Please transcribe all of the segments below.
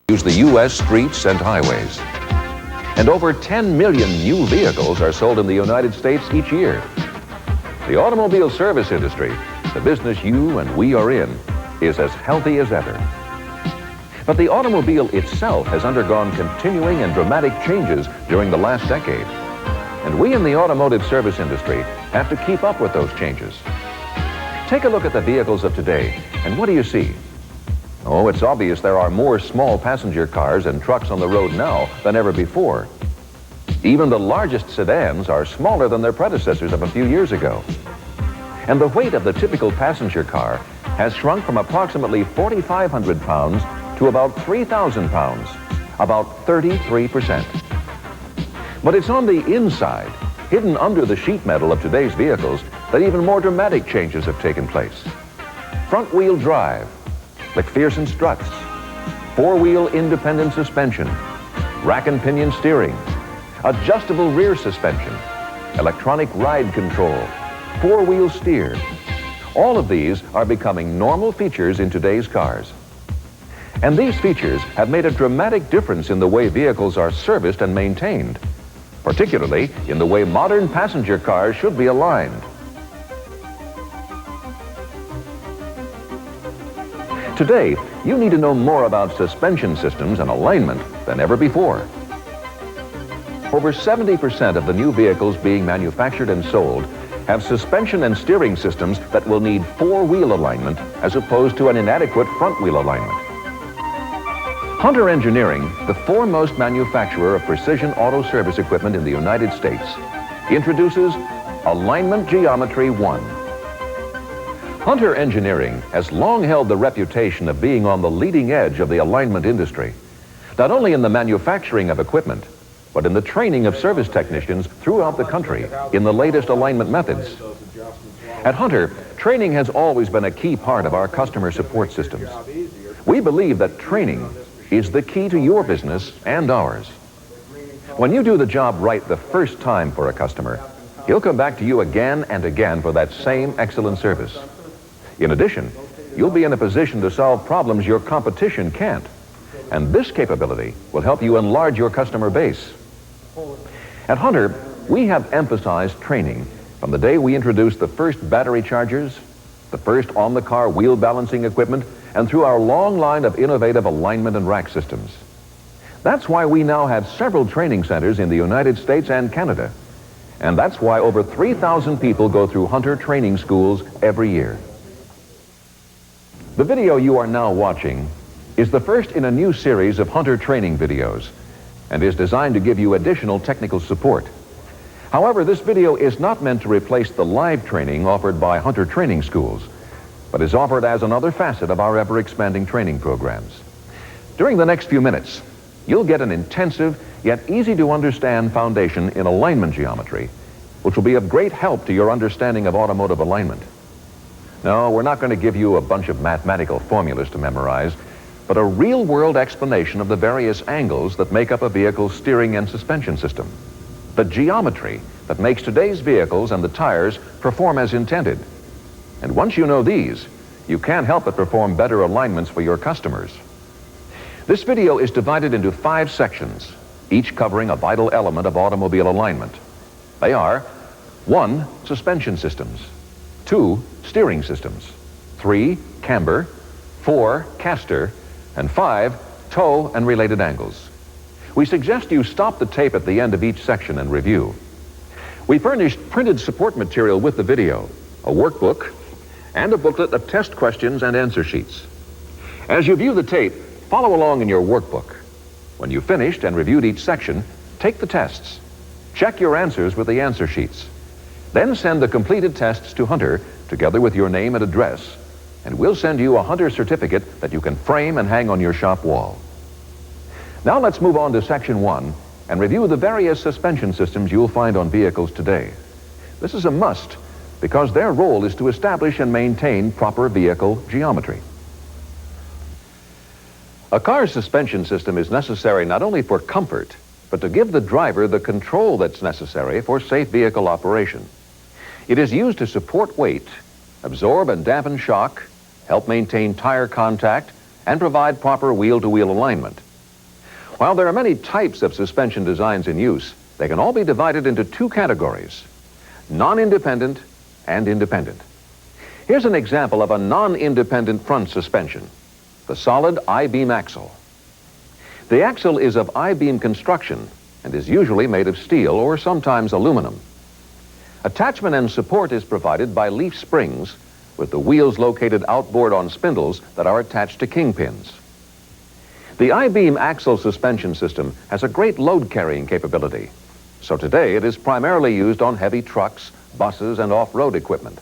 use the U.S. streets and highways. And over 10 million new vehicles are sold in the United States each year. The automobile service industry, the business you and we are in, is as healthy as ever. But the automobile itself has undergone continuing and dramatic changes during the last decade. And we in the automotive service industry have to keep up with those changes. Take a look at the vehicles of today, and what do you see? Oh, it's obvious there are more small passenger cars and trucks on the road now than ever before. Even the largest sedans are smaller than their predecessors of a few years ago. And the weight of the typical passenger car has shrunk from approximately 4,500 pounds to about 3,000 pounds, about 33%. But it's on the inside, hidden under the sheet metal of today's vehicles, that even more dramatic changes have taken place. Front-wheel drive, McPherson struts, four-wheel independent suspension, rack and pinion steering, adjustable rear suspension, electronic ride control, four-wheel steer. All of these are becoming normal features in today's cars. And these features have made a dramatic difference in the way vehicles are serviced and maintained, particularly in the way modern passenger cars should be aligned. Today, you need to know more about suspension systems and alignment than ever before. Over 70% of the new vehicles being manufactured and sold have suspension and steering systems that will need four-wheel alignment as opposed to an inadequate front-wheel alignment. Hunter Engineering, the foremost manufacturer of precision auto service equipment in the United States, introduces Alignment Geometry 1. Hunter Engineering has long held the reputation of being on the leading edge of the alignment industry, not only in the manufacturing of equipment, but in the training of service technicians throughout the country in the latest alignment methods. At Hunter, training has always been a key part of our customer support systems. We believe that training is the key to your business and ours. When you do the job right the first time for a customer, he'll come back to you again and again for that same excellent service. In addition, you'll be in a position to solve problems your competition can't. And this capability will help you enlarge your customer base. At Hunter, we have emphasized training from the day we introduced the first battery chargers, the first on-the-car wheel balancing equipment, and through our long line of innovative alignment and rack systems. That's why we now have several training centers in the United States and Canada. And that's why over 3,000 people go through Hunter training schools every year. The video you are now watching is the first in a new series of Hunter training videos and is designed to give you additional technical support. However, this video is not meant to replace the live training offered by Hunter training schools, but is offered as another facet of our ever-expanding training programs. During the next few minutes, you'll get an intensive yet easy-to-understand foundation in alignment geometry, which will be of great help to your understanding of automotive alignment. No, we're not going to give you a bunch of mathematical formulas to memorize, but a real-world explanation of the various angles that make up a vehicle's steering and suspension system. The geometry that makes today's vehicles and the tires perform as intended. And once you know these, you can't help but perform better alignments for your customers. This video is divided into 5 sections, each covering a vital element of automobile alignment. They are 1. Suspension systems, 2. Steering systems, 3. Camber, 4. Caster, and 5. Toe and related angles. We suggest you stop the tape at the end of each section and review. We furnished printed support material with the video, a workbook, and a booklet of test questions and answer sheets. As you view the tape, follow along in your workbook. When you've finished and reviewed each section, take the tests. Check your answers with the answer sheets. Then send the completed tests to Hunter together with your name and address, and we'll send you a Hunter certificate that you can frame and hang on your shop wall. Now let's move on to Section 1 and review the various suspension systems you'll find on vehicles today. This is a must because their role is to establish and maintain proper vehicle geometry. A car's suspension system is necessary not only for comfort, but to give the driver the control that's necessary for safe vehicle operation. It is used to support weight, absorb and dampen shock, help maintain tire contact, and provide proper wheel-to-wheel alignment, While there are many types of suspension designs in use, they can all be divided into two categories: non-independent and independent. Here's an example of a non-independent front suspension, the solid I-beam axle. The axle is of I-beam construction and is usually made of steel or sometimes aluminum. Attachment and support is provided by leaf springs, with the wheels located outboard on spindles that are attached to kingpins. The I-beam axle suspension system has a great load-carrying capability, so today it is primarily used on heavy trucks, buses, and off-road equipment.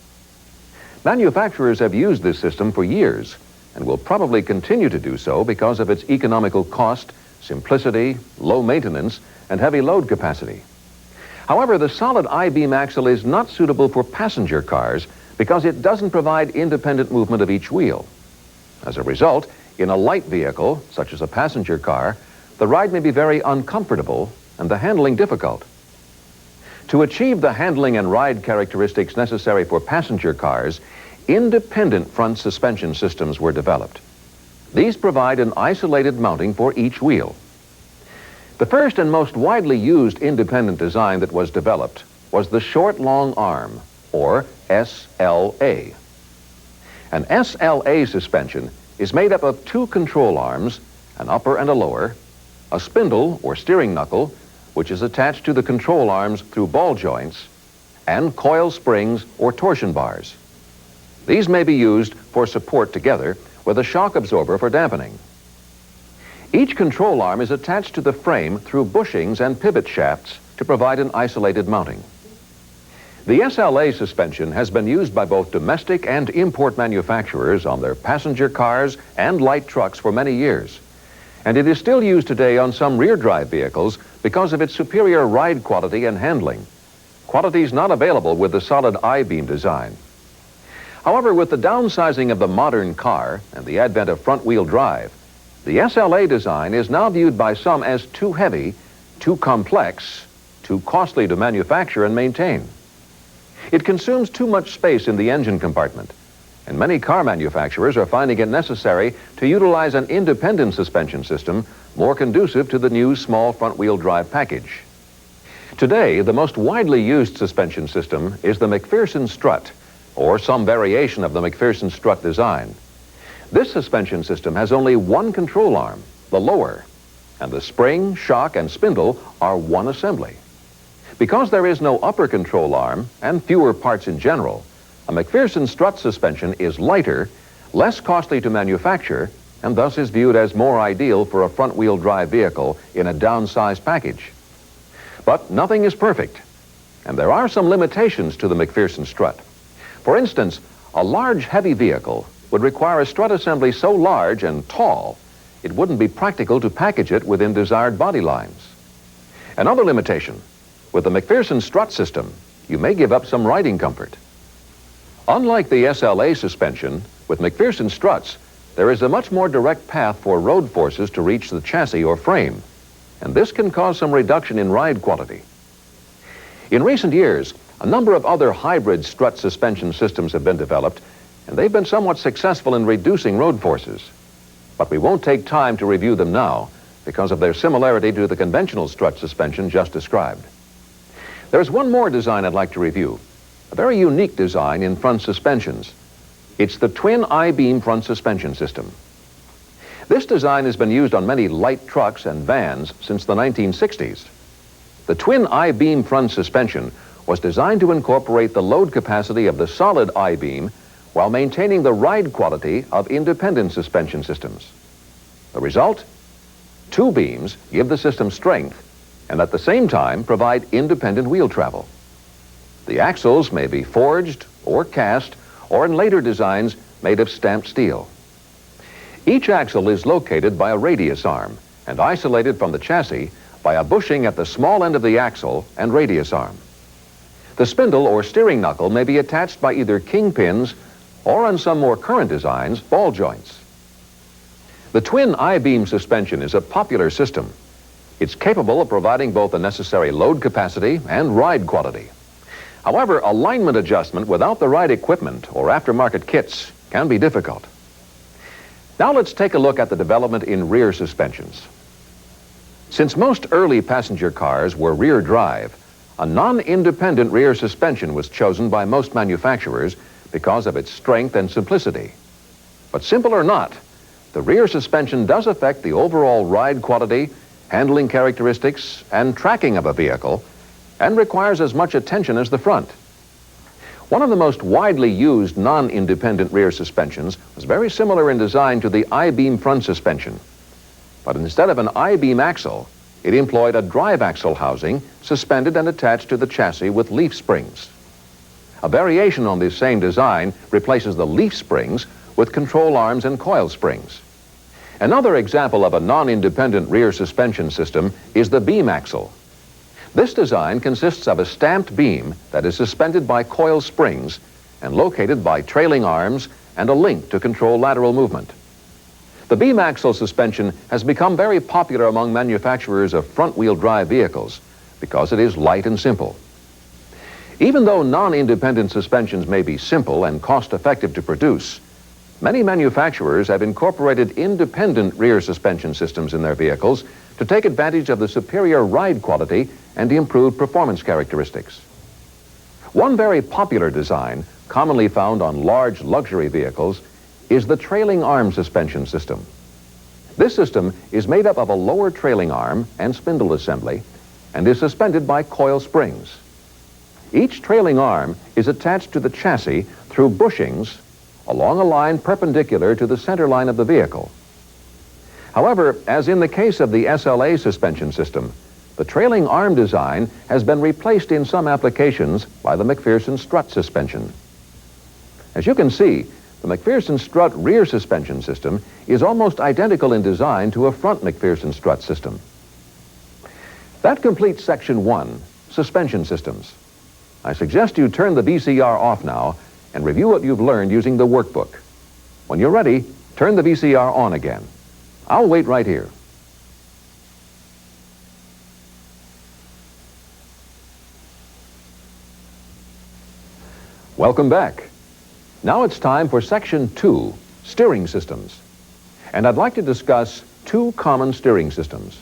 Manufacturers have used this system for years and will probably continue to do so because of its economical cost, simplicity, low maintenance, and heavy load capacity. However, the solid I-beam axle is not suitable for passenger cars because it doesn't provide independent movement of each wheel. As a result, in a light vehicle, such as a passenger car, the ride may be very uncomfortable and the handling difficult. To achieve the handling and ride characteristics necessary for passenger cars, independent front suspension systems were developed. These provide an isolated mounting for each wheel. The first and most widely used independent design that was developed was the short long arm, or SLA. An SLA suspension is made up of two control arms, an upper and a lower, a spindle or steering knuckle, which is attached to the control arms through ball joints, and coil springs or torsion bars. These may be used for support together with a shock absorber for dampening. Each control arm is attached to the frame through bushings and pivot shafts to provide an isolated mounting. The SLA suspension has been used by both domestic and import manufacturers on their passenger cars and light trucks for many years, and it is still used today on some rear-drive vehicles because of its superior ride quality and handling, qualities not available with the solid I-beam design. However, with the downsizing of the modern car and the advent of front-wheel drive, the SLA design is now viewed by some as too heavy, too complex, too costly to manufacture and maintain. It consumes too much space in the engine compartment, and many car manufacturers are finding it necessary to utilize an independent suspension system more conducive to the new small front-wheel drive package. Today, the most widely used suspension system is the McPherson strut, or some variation of the McPherson strut design. This suspension system has only one control arm, the lower, and the spring, shock, and spindle are one assembly. Because there is no upper control arm and fewer parts in general, a McPherson strut suspension is lighter, less costly to manufacture, and thus is viewed as more ideal for a front-wheel drive vehicle in a downsized package. But nothing is perfect, and there are some limitations to the McPherson strut. For instance, a large, heavy vehicle would require a strut assembly so large and tall, it wouldn't be practical to package it within desired body lines. Another limitation, with the McPherson strut system, you may give up some riding comfort. Unlike the SLA suspension, with McPherson struts, there is a much more direct path for road forces to reach the chassis or frame, and this can cause some reduction in ride quality. In recent years, a number of other hybrid strut suspension systems have been developed, and they've been somewhat successful in reducing road forces. But we won't take time to review them now because of their similarity to the conventional strut suspension just described. There's one more design I'd like to review, a very unique design in front suspensions. It's the twin I-beam front suspension system. This design has been used on many light trucks and vans since the 1960s. The twin I-beam front suspension was designed to incorporate the load capacity of the solid I-beam while maintaining the ride quality of independent suspension systems. The result? Two beams give the system strength and at the same time provide independent wheel travel. The axles may be forged or cast or in later designs made of stamped steel. Each axle is located by a radius arm and isolated from the chassis by a bushing at the small end of the axle and radius arm. The spindle or steering knuckle may be attached by either kingpins or on some more current designs, ball joints. The twin I-beam suspension is a popular system. It's capable of providing both the necessary load capacity and ride quality. However, alignment adjustment without the right equipment or aftermarket kits can be difficult. Now let's take a look at the development in rear suspensions. Since most early passenger cars were rear drive, a non-independent rear suspension was chosen by most manufacturers because of its strength and simplicity. But simple or not, the rear suspension does affect the overall ride quality, handling characteristics, and tracking of a vehicle, and requires as much attention as the front. One of the most widely used non-independent rear suspensions was very similar in design to the I-beam front suspension. But instead of an I-beam axle, it employed a drive axle housing suspended and attached to the chassis with leaf springs. A variation on this same design replaces the leaf springs with control arms and coil springs. Another example of a non-independent rear suspension system is the beam axle. This design consists of a stamped beam that is suspended by coil springs and located by trailing arms and a link to control lateral movement. The beam axle suspension has become very popular among manufacturers of front-wheel drive vehicles because it is light and simple. Even though non-independent suspensions may be simple and cost-effective to produce, many manufacturers have incorporated independent rear suspension systems in their vehicles to take advantage of the superior ride quality and the improved performance characteristics. One very popular design, commonly found on large luxury vehicles, is the trailing arm suspension system. This system is made up of a lower trailing arm and spindle assembly and is suspended by coil springs. Each trailing arm is attached to the chassis through bushings along a line perpendicular to the center line of the vehicle. However, as in the case of the SLA suspension system, the trailing arm design has been replaced in some applications by the McPherson strut suspension. As you can see, the McPherson strut rear suspension system is almost identical in design to a front McPherson strut system. That completes Section 1, Suspension Systems. I suggest you turn the VCR off now and review what you've learned using the workbook. When you're ready, turn the VCR on again. I'll wait right here. Welcome back. Now it's time for Section 2, Steering Systems. And I'd like to discuss two common steering systems.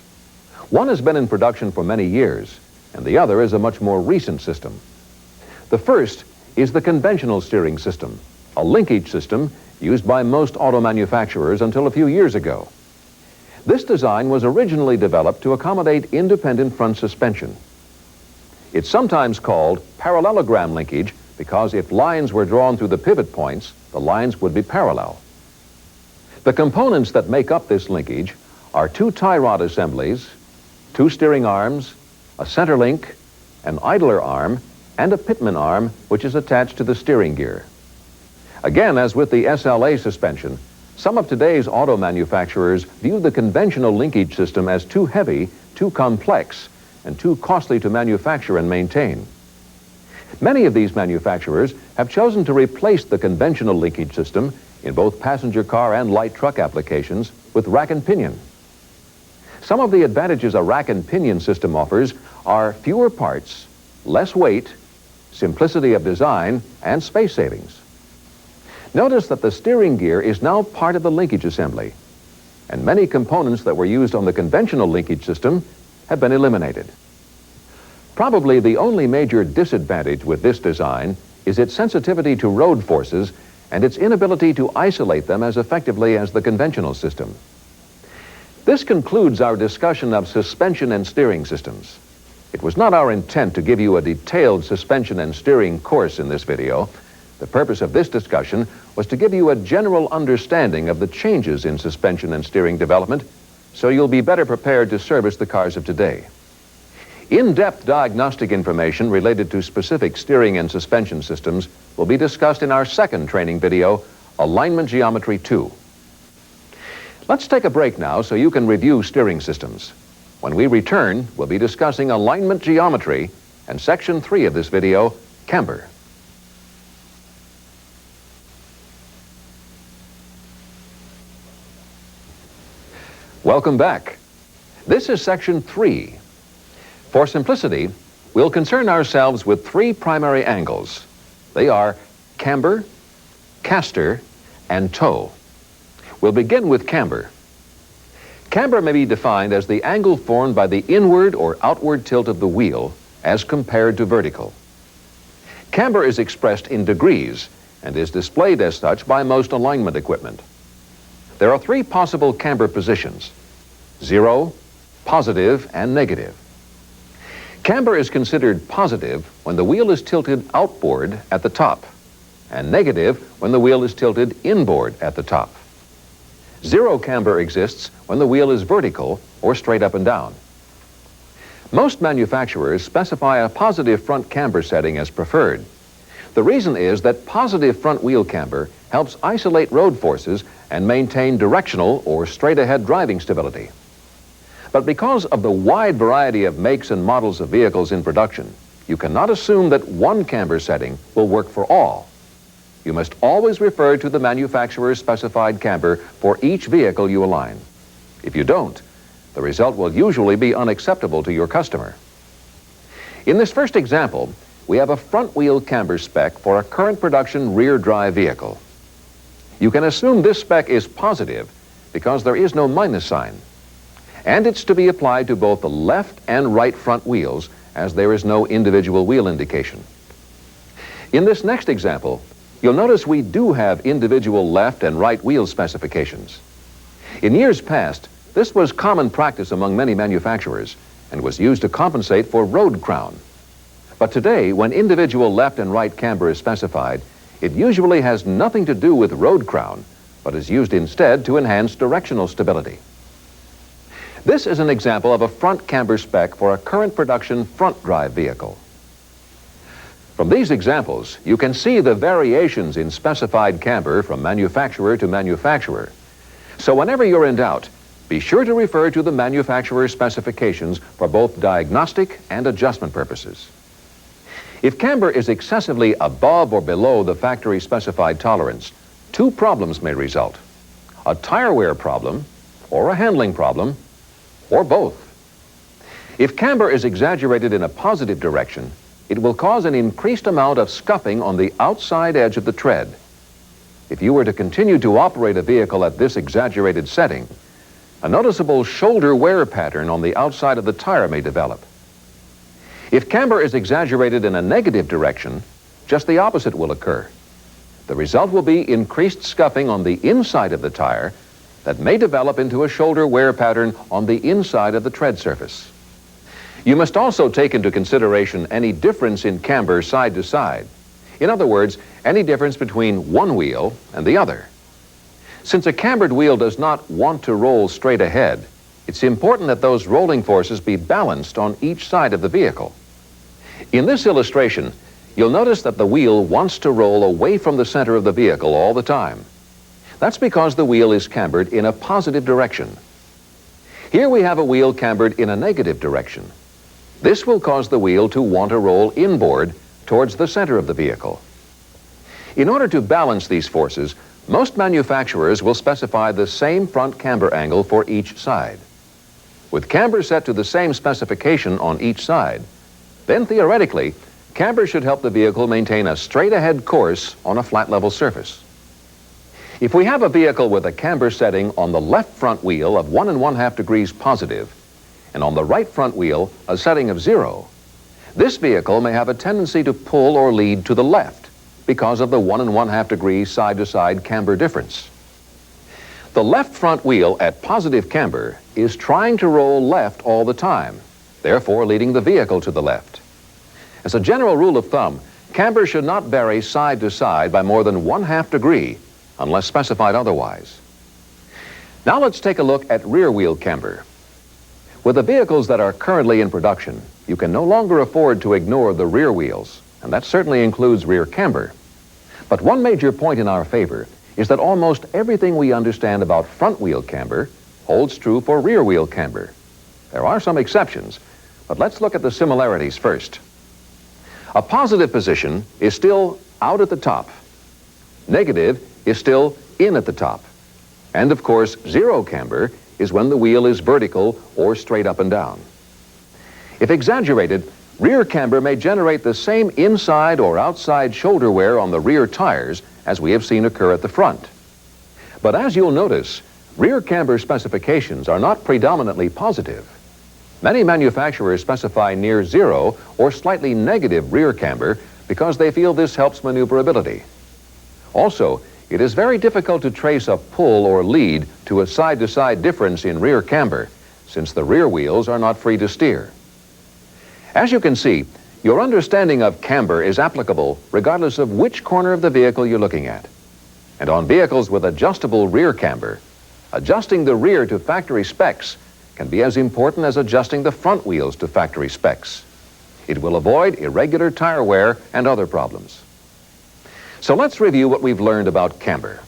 One has been in production for many years, and the other is a much more recent system. The first is the conventional steering system, a linkage system used by most auto manufacturers until a few years ago. This design was originally developed to accommodate independent front suspension. It's sometimes called parallelogram linkage because if lines were drawn through the pivot points, the lines would be parallel. The components that make up this linkage are two tie rod assemblies, two steering arms, a center link, an idler arm, and a pitman arm, which is attached to the steering gear. Again, as with the SLA suspension, some of today's auto manufacturers view the conventional linkage system as too heavy, too complex, and too costly to manufacture and maintain. Many of these manufacturers have chosen to replace the conventional linkage system in both passenger car and light truck applications with rack and pinion. Some of the advantages a rack and pinion system offers are fewer parts, less weight, simplicity of design, and space savings. Notice that the steering gear is now part of the linkage assembly, and many components that were used on the conventional linkage system have been eliminated. Probably the only major disadvantage with this design is its sensitivity to road forces and its inability to isolate them as effectively as the conventional system. This concludes our discussion of suspension and steering systems. It was not our intent to give you a detailed suspension and steering course in this video. The purpose of this discussion was to give you a general understanding of the changes in suspension and steering development so you'll be better prepared to service the cars of today. In-depth diagnostic information related to specific steering and suspension systems will be discussed in our second training video, Alignment Geometry 2. Let's take a break now so you can review steering systems. When we return, we'll be discussing alignment geometry and Section 3 of this video, camber. Welcome back. This is Section 3. For simplicity, we'll concern ourselves with three primary angles. They are camber, caster, and toe. We'll begin with camber. Camber may be defined as the angle formed by the inward or outward tilt of the wheel as compared to vertical. Camber is expressed in degrees and is displayed as such by most alignment equipment. There are three possible camber positions: 0, positive, and negative. Camber is considered positive when the wheel is tilted outboard at the top, and negative when the wheel is tilted inboard at the top. 0 camber exists when the wheel is vertical or straight up and down. Most manufacturers specify a positive front camber setting as preferred. The reason is that positive front wheel camber helps isolate road forces and maintain directional or straight-ahead driving stability. But because of the wide variety of makes and models of vehicles in production, you cannot assume that one camber setting will work for all. You must always refer to the manufacturer's specified camber for each vehicle you align. If you don't, the result will usually be unacceptable to your customer. In this first example, we have a front wheel camber spec for a current production rear drive vehicle. You can assume this spec is positive because there is no minus sign, and it's to be applied to both the left and right front wheels as there is no individual wheel indication. In this next example, you'll notice we do have individual left and right wheel specifications. In years past, this was common practice among many manufacturers and was used to compensate for road crown. But today, when individual left and right camber is specified, it usually has nothing to do with road crown, but is used instead to enhance directional stability. This is an example of a front camber spec for a current production front drive vehicle. From these examples, you can see the variations in specified camber from manufacturer to manufacturer. So whenever you're in doubt, be sure to refer to the manufacturer's specifications for both diagnostic and adjustment purposes. If camber is excessively above or below the factory specified tolerance, two problems may result: a tire wear problem or a handling problem, or both. If camber is exaggerated in a positive direction, it will cause an increased amount of scuffing on the outside edge of the tread. If you were to continue to operate a vehicle at this exaggerated setting, a noticeable shoulder wear pattern on the outside of the tire may develop. If camber is exaggerated in a negative direction, just the opposite will occur. The result will be increased scuffing on the inside of the tire that may develop into a shoulder wear pattern on the inside of the tread surface. You must also take into consideration any difference in camber side to side. In other words, any difference between one wheel and the other. Since a cambered wheel does not want to roll straight ahead, it's important that those rolling forces be balanced on each side of the vehicle. In this illustration, you'll notice that the wheel wants to roll away from the center of the vehicle all the time. That's because the wheel is cambered in a positive direction. Here we have a wheel cambered in a negative direction. This will cause the wheel to want to roll inboard towards the center of the vehicle. In order to balance these forces, most manufacturers will specify the same front camber angle for each side. With camber set to the same specification on each side, then theoretically, camber should help the vehicle maintain a straight-ahead course on a flat level surface. If we have a vehicle with a camber setting on the left front wheel of 1 1/2 degrees positive, and on the right front wheel a setting of 0, this vehicle may have a tendency to pull or lead to the left because of the 1 1/2 degree side-to-side camber difference. The left front wheel at positive camber is trying to roll left all the time, therefore leading the vehicle to the left. As a general rule of thumb, camber should not vary side to side by more than 1/2 degree unless specified otherwise. Now let's take a look at rear wheel camber. With the vehicles that are currently in production, you can no longer afford to ignore the rear wheels, and that certainly includes rear camber. But one major point in our favor is that almost everything we understand about front wheel camber holds true for rear wheel camber. There are some exceptions, but let's look at the similarities first. A positive position is still out at the top. Negative is still in at the top. And of course, 0 camber is when the wheel is vertical or straight up and down. If exaggerated, rear camber may generate the same inside or outside shoulder wear on the rear tires as we have seen occur at the front. But as you'll notice, Rear camber specifications are not predominantly positive. Many manufacturers specify near zero or slightly negative rear camber because they feel this helps maneuverability. Also, it is very difficult to trace a pull or lead to a side-to-side difference in rear camber, since the rear wheels are not free to steer. As you can see, your understanding of camber is applicable regardless of which corner of the vehicle you're looking at. And on vehicles with adjustable rear camber, adjusting the rear to factory specs can be as important as adjusting the front wheels to factory specs. It will avoid irregular tire wear and other problems. So let's review what we've learned about camber.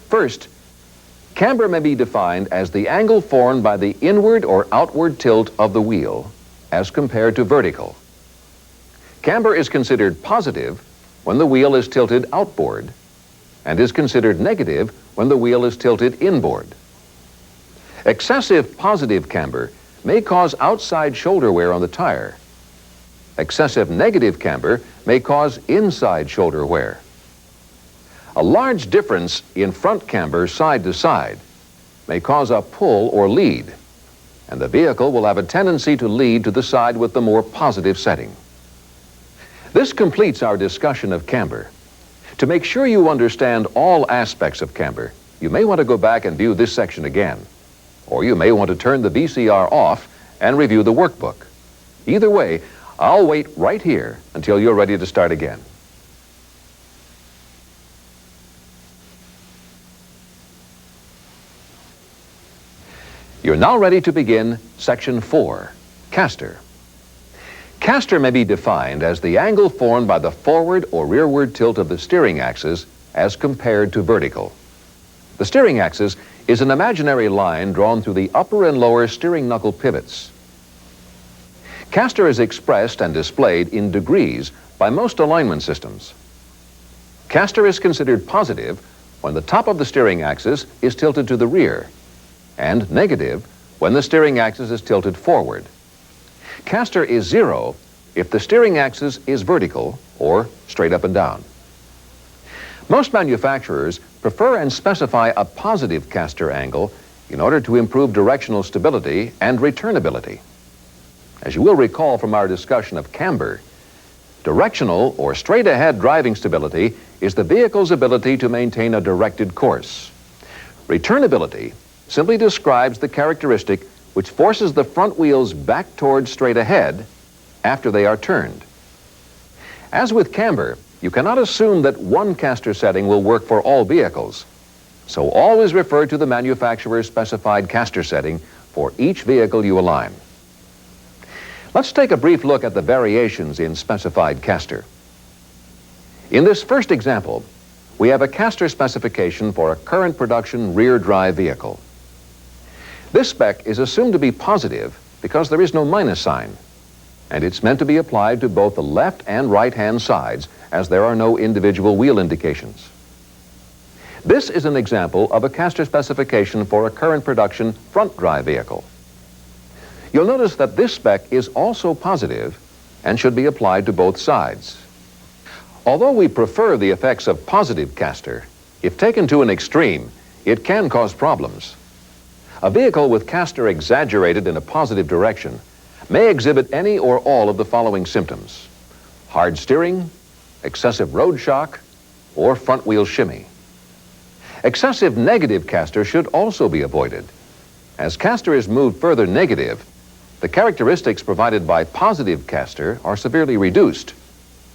First, camber may be defined as the angle formed by the inward or outward tilt of the wheel as compared to vertical. Camber is considered positive when the wheel is tilted outboard and is considered negative when the wheel is tilted inboard. Excessive positive camber may cause outside shoulder wear on the tire. Excessive negative camber may cause inside shoulder wear. A large difference in front camber side to side may cause a pull or lead, and the vehicle will have a tendency to lead to the side with the more positive setting. This completes our discussion of camber. To make sure you understand all aspects of camber, you may want to go back and view this section again, or you may want to turn the VCR off and review the workbook. Either way, I'll wait right here until you're ready to start again. You're now ready to begin Section 4, Caster. Caster may be defined as the angle formed by the forward or rearward tilt of the steering axis as compared to vertical. The steering axis is an imaginary line drawn through the upper and lower steering knuckle pivots. Caster is expressed and displayed in degrees by most alignment systems. Caster is considered positive when the top of the steering axis is tilted to the rear, and negative when the steering axis is tilted forward. Caster is zero if the steering axis is vertical or straight up and down. Most manufacturers prefer and specify a positive caster angle in order to improve directional stability and returnability. As you will recall from our discussion of camber, directional or straight-ahead driving stability is the vehicle's ability to maintain a directed course. Returnability simply describes the characteristic which forces the front wheels back towards straight ahead after they are turned. As with camber, you cannot assume that one caster setting will work for all vehicles, so always refer to the manufacturer's specified caster setting for each vehicle you align. Let's take a brief look at the variations in specified caster. In this first example, we have a caster specification for a current production rear drive vehicle. This spec is assumed to be positive because there is no minus sign, and it's meant to be applied to both the left and right-hand sides as there are no individual wheel indications. This is an example of a caster specification for a current production front drive vehicle. You'll notice that this spec is also positive and should be applied to both sides. Although we prefer the effects of positive caster, if taken to an extreme, it can cause problems. A vehicle with caster exaggerated in a positive direction may exhibit any or all of the following symptoms: hard steering, excessive road shock, or front wheel shimmy. Excessive negative caster should also be avoided. As caster is moved further negative, the characteristics provided by positive caster are severely reduced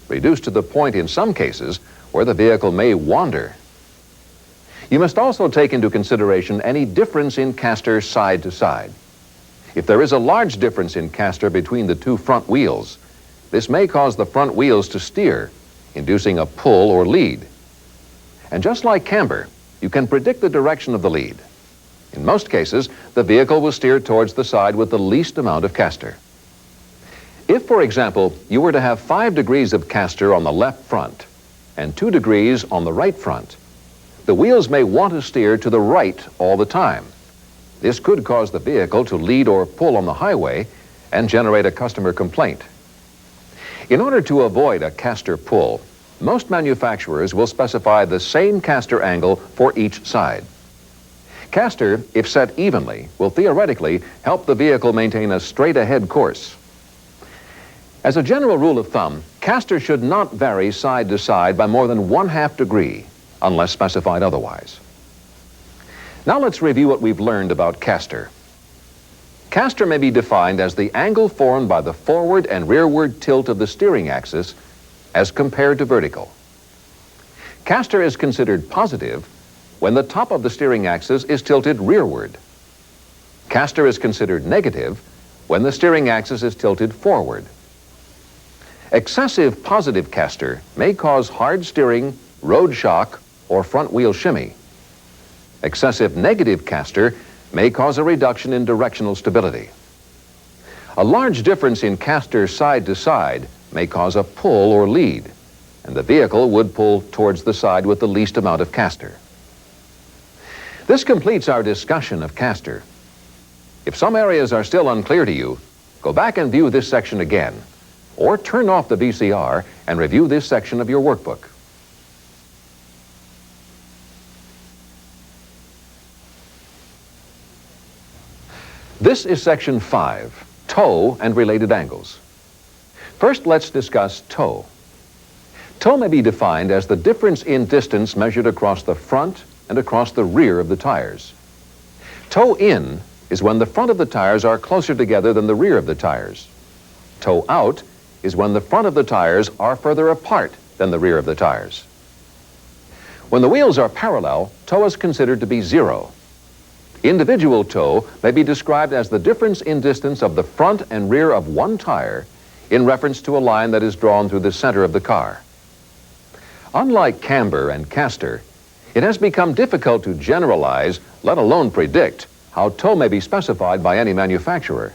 to the point in some cases where the vehicle may wander. You must also take into consideration any difference in caster side to side. If there is a large difference in caster between the two front wheels, this may cause the front wheels to steer, inducing a pull or lead. And just like camber, you can predict the direction of the lead. In most cases, the vehicle will steer towards the side with the least amount of caster. If, for example, you were to have 5 degrees of caster on the left front and 2 degrees on the right front, the wheels may want to steer to the right all the time. This could cause the vehicle to lead or pull on the highway and generate a customer complaint. In order to avoid a caster pull, most manufacturers will specify the same caster angle for each side. Caster, if set evenly, will theoretically help the vehicle maintain a straight-ahead course. As a general rule of thumb, caster should not vary side to side by more than 1/2 degree, unless specified otherwise. Now let's review what we've learned about caster. Caster may be defined as the angle formed by the forward and rearward tilt of the steering axis as compared to vertical. Caster is considered positive when the top of the steering axis is tilted rearward. Caster is considered negative when the steering axis is tilted forward. Excessive positive caster may cause hard steering, road shock, or front wheel shimmy. Excessive negative caster may cause a reduction in directional stability. A large difference in caster side to side may cause a pull or lead, and the vehicle would pull towards the side with the least amount of caster. This completes our discussion of caster. If some areas are still unclear to you, go back and view this section again, or turn off the VCR and review this section of your workbook. This is Section 5, Toe and Related Angles. First, let's discuss toe. Toe may be defined as the difference in distance measured across the front and across the rear of the tires. Toe in is when the front of the tires are closer together than the rear of the tires. Toe out is when the front of the tires are further apart than the rear of the tires. When the wheels are parallel, toe is considered to be 0. Individual toe may be described as the difference in distance of the front and rear of one tire in reference to a line that is drawn through the center of the car. Unlike camber and caster, it has become difficult to generalize, let alone predict, how toe may be specified by any manufacturer.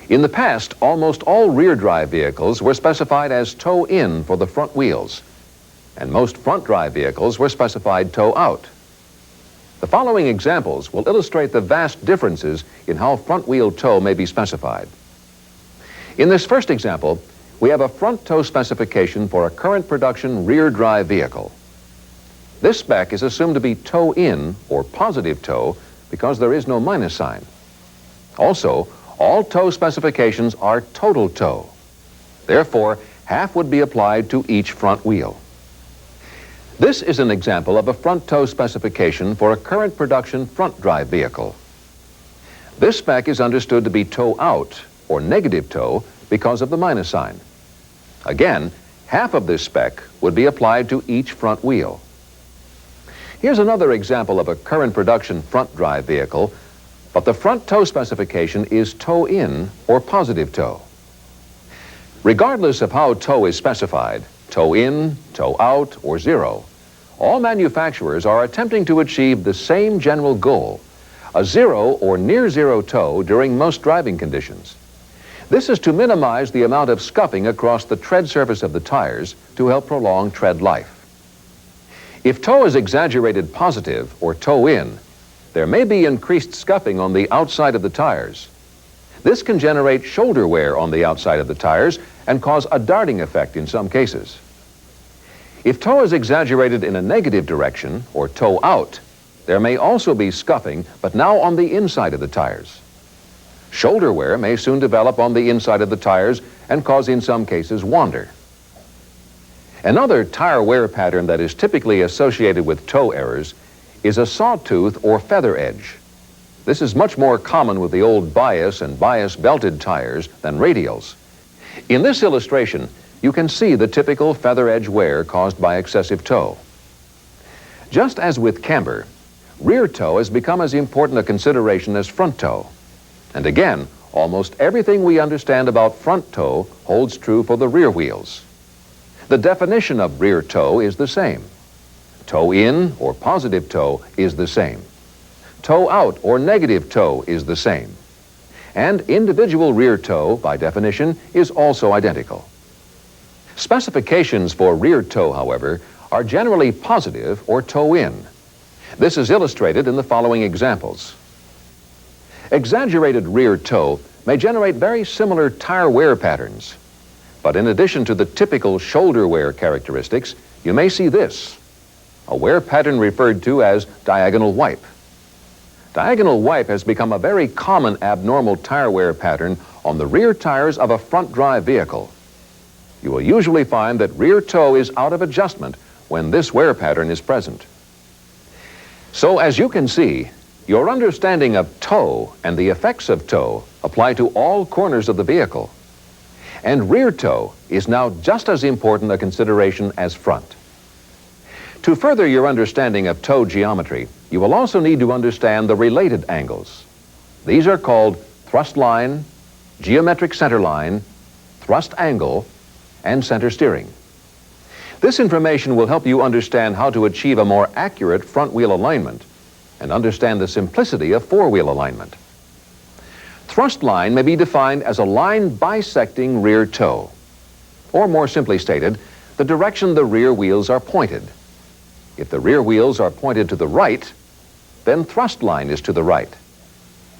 In the past, almost all rear drive vehicles were specified as toe in for the front wheels, and most front drive vehicles were specified toe out. The following examples will illustrate the vast differences in how front wheel toe may be specified. In this first example, we have a front toe specification for a current production rear drive vehicle. This spec is assumed to be toe in, or positive toe, because there is no minus sign. Also, all toe specifications are total toe. Therefore, half would be applied to each front wheel. This is an example of a front toe specification for a current production front drive vehicle. This spec is understood to be toe out, or negative toe, because of the minus sign. Again, half of this spec would be applied to each front wheel. Here's another example of a current production front drive vehicle, but the front toe specification is toe in, or positive toe. Regardless of how toe is specified, toe in, toe out, or 0, all manufacturers are attempting to achieve the same general goal, a 0 or near 0 toe during most driving conditions. This is to minimize the amount of scuffing across the tread surface of the tires to help prolong tread life. If toe is exaggerated positive, or toe in, there may be increased scuffing on the outside of the tires. This can generate shoulder wear on the outside of the tires and cause a darting effect in some cases. If toe is exaggerated in a negative direction, or toe out, there may also be scuffing, but now on the inside of the tires. Shoulder wear may soon develop on the inside of the tires and cause, in some cases, wander. Another tire wear pattern that is typically associated with toe errors is a sawtooth or feather edge. This is much more common with the old bias and bias belted tires than radials. In this illustration, you can see the typical feather edge wear caused by excessive toe. Just as with camber, rear toe has become as important a consideration as front toe. And again, almost everything we understand about front toe holds true for the rear wheels. The definition of rear toe is the same. Toe in, or positive toe, is the same. Toe out, or negative toe, is the same. And individual rear toe, by definition, is also identical. Specifications for rear toe, however, are generally positive or toe in. This is illustrated in the following examples. Exaggerated rear toe may generate very similar tire wear patterns, but in addition to the typical shoulder wear characteristics, you may see this, a wear pattern referred to as diagonal wipe. Diagonal wipe has become a very common abnormal tire wear pattern on the rear tires of a front-drive vehicle. You will usually find that rear toe is out of adjustment when this wear pattern is present. So as you can see, your understanding of toe and the effects of toe apply to all corners of the vehicle. And rear toe is now just as important a consideration as front. To further your understanding of toe geometry, you will also need to understand the related angles. These are called thrust line, geometric center line, thrust angle, and center steering. This information will help you understand how to achieve a more accurate front wheel alignment and understand the simplicity of four-wheel alignment. Thrust line may be defined as a line bisecting rear toe, or more simply stated, the direction the rear wheels are pointed. If the rear wheels are pointed to the right, then thrust line is to the right.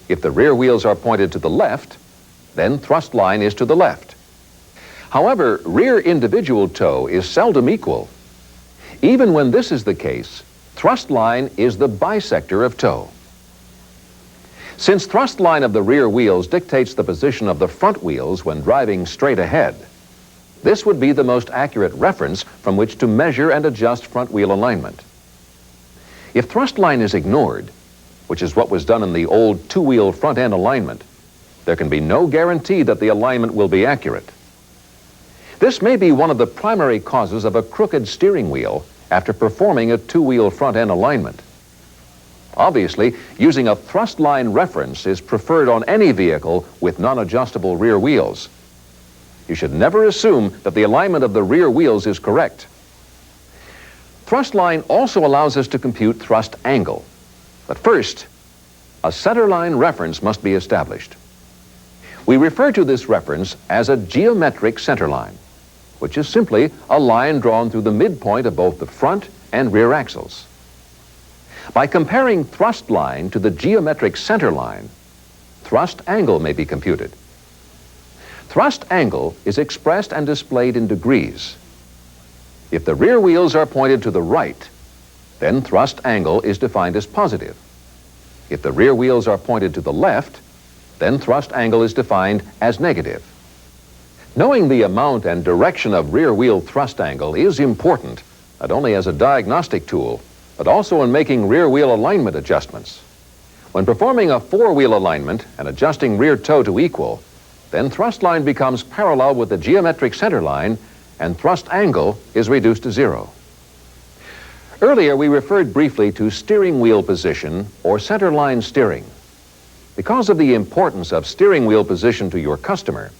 If the rear wheels are pointed to the left, then thrust line is to the left. However, rear individual toe is seldom equal. Even when this is the case, thrust line is the bisector of toe. Since thrust line of the rear wheels dictates the position of the front wheels when driving straight ahead, this would be the most accurate reference from which to measure and adjust front wheel alignment. If thrust line is ignored, which is what was done in the old two-wheel front end alignment, there can be no guarantee that the alignment will be accurate. This may be one of the primary causes of a crooked steering wheel after performing a two-wheel front end alignment. Obviously, using a thrust line reference is preferred on any vehicle with non-adjustable rear wheels. You should never assume that the alignment of the rear wheels is correct. Thrust line also allows us to compute thrust angle. But first, a center line reference must be established. We refer to this reference as a geometric center line, which is simply a line drawn through the midpoint of both the front and rear axles. By comparing thrust line to the geometric center line, thrust angle may be computed. Thrust angle is expressed and displayed in degrees. If the rear wheels are pointed to the right, then thrust angle is defined as positive. If the rear wheels are pointed to the left, then thrust angle is defined as negative. Knowing the amount and direction of rear wheel thrust angle is important, not only as a diagnostic tool, but also in making rear wheel alignment adjustments. When performing a four-wheel alignment and adjusting rear toe to equal, then thrust line becomes parallel with the geometric center line and thrust angle is reduced to zero. Earlier, we referred briefly to steering wheel position or center line steering. Because of the importance of steering wheel position to your customer,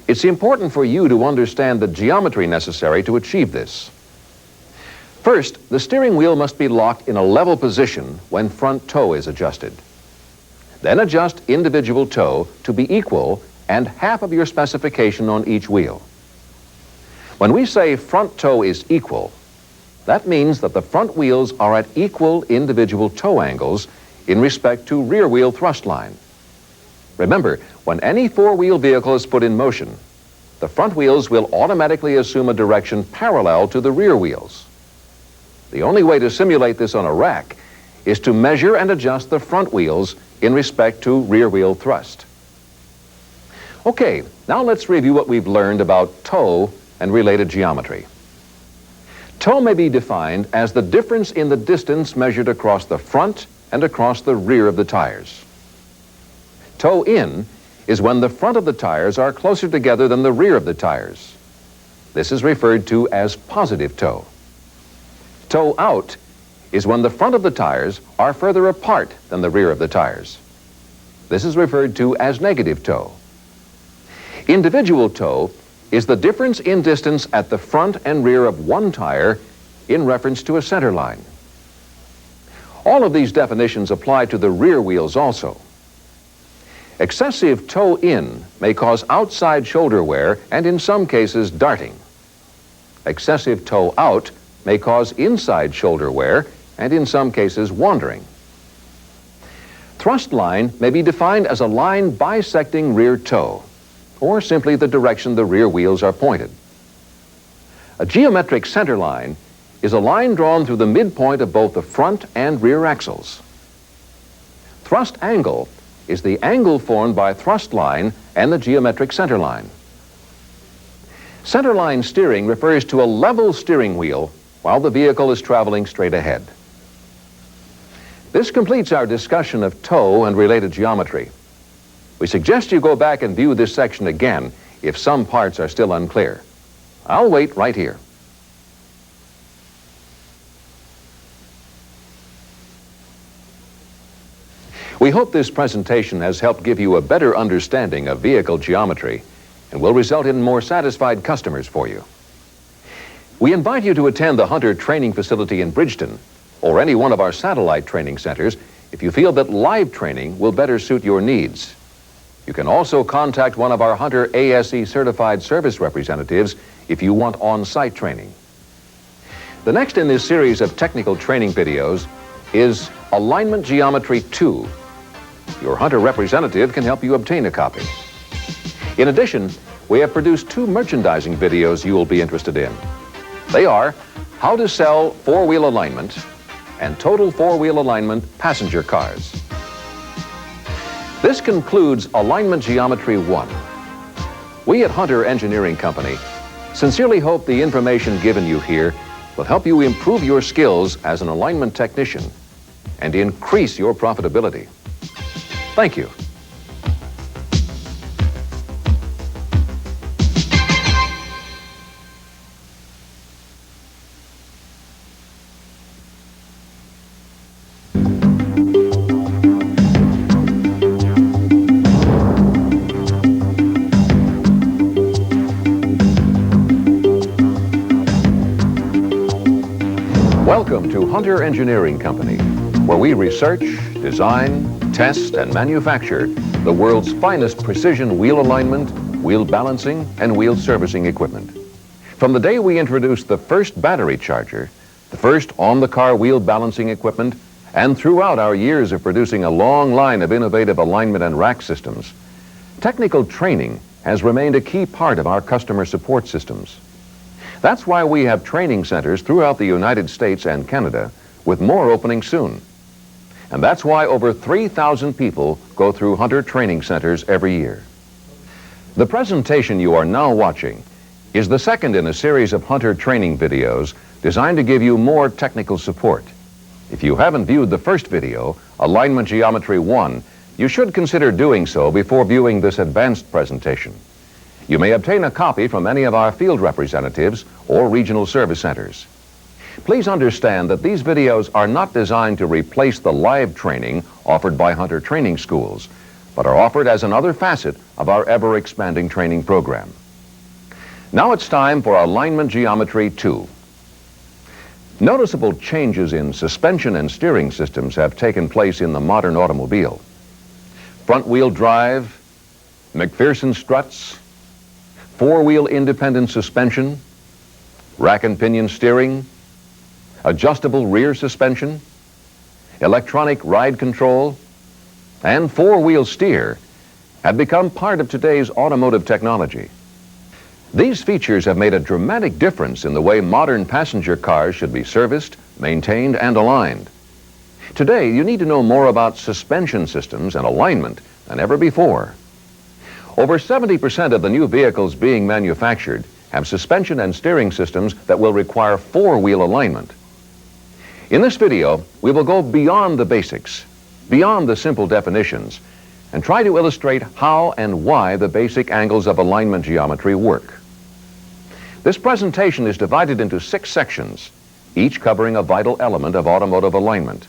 it's important for you to understand the geometry necessary to achieve this. First, the steering wheel must be locked in a level position when front toe is adjusted. Then adjust individual toe to be equal and half of your specification on each wheel. When we say front toe is equal, that means that the front wheels are at equal individual toe angles in respect to rear wheel thrust line. Remember, when any four-wheel vehicle is put in motion, the front wheels will automatically assume a direction parallel to the rear wheels. The only way to simulate this on a rack is to measure and adjust the front wheels in respect to rear wheel thrust. Okay, now let's review what we've learned about toe and related geometry. Toe may be defined as the difference in the distance measured across the front and across the rear of the tires. Toe in is when the front of the tires are closer together than the rear of the tires. This is referred to as positive toe. Toe out is when the front of the tires are further apart than the rear of the tires. This is referred to as negative toe. Individual toe is the difference in distance at the front and rear of one tire in reference to a center line. All of these definitions apply to the rear wheels also. Excessive toe in may cause outside shoulder wear and in some cases darting. Excessive toe out may cause inside shoulder wear and in some cases wandering. Thrust line may be defined as a line bisecting rear toe, or simply the direction the rear wheels are pointed. A geometric center line is a line drawn through the midpoint of both the front and rear axles. Thrust angle is the angle formed by thrust line and the geometric center line. Centerline steering refers to a level steering wheel while the vehicle is traveling straight ahead. This completes our discussion of toe and related geometry. We suggest you go back and view this section again if some parts are still unclear. I'll wait right here. We hope this presentation has helped give you a better understanding of vehicle geometry and will result in more satisfied customers for you. We invite you to attend the Hunter Training Facility in Bridgeton or any one of our satellite training centers if you feel that live training will better suit your needs. You can also contact one of our Hunter ASE certified service representatives if you want on-site training. The next in this series of technical training videos is Alignment Geometry 2. Your Hunter representative can help you obtain a copy. In addition, we have produced 2 merchandising videos you will be interested in. They are How to Sell Four-Wheel Alignment and Total Four-Wheel Alignment Passenger Cars. This concludes Alignment Geometry 1. We at Hunter Engineering Company sincerely hope the information given you here will help you improve your skills as an alignment technician and increase your profitability. Thank you. Welcome to Hunter Engineering Company, where we research, design, test, and manufacture the world's finest precision wheel alignment, wheel balancing, and wheel servicing equipment. From the day we introduced the first battery charger, the first on-the-car wheel balancing equipment, and throughout our years of producing a long line of innovative alignment and rack systems, technical training has remained a key part of our customer support systems. That's why we have training centers throughout the United States and Canada, with more opening soon. And that's why over 3,000 people go through Hunter training centers every year. The presentation you are now watching is the second in a series of Hunter training videos designed to give you more technical support. If you haven't viewed the first video, Alignment Geometry 1, you should consider doing so before viewing this advanced presentation. You may obtain a copy from any of our field representatives or regional service centers. Please understand that these videos are not designed to replace the live training offered by Hunter Training Schools, but are offered as another facet of our ever-expanding training program. Now it's time for Alignment Geometry 2. Noticeable changes in suspension and steering systems have taken place in the modern automobile. Front-wheel drive, McPherson struts, four-wheel independent suspension, rack and pinion steering, adjustable rear suspension, electronic ride control, and four-wheel steer have become part of today's automotive technology. These features have made a dramatic difference in the way modern passenger cars should be serviced, maintained, and aligned. Today, you need to know more about suspension systems and alignment than ever before. Over 70% of the new vehicles being manufactured have suspension and steering systems that will require four-wheel alignment. In this video, we will go beyond the basics, beyond the simple definitions, and try to illustrate how and why the basic angles of alignment geometry work. This presentation is divided into 6 sections, each covering a vital element of automotive alignment.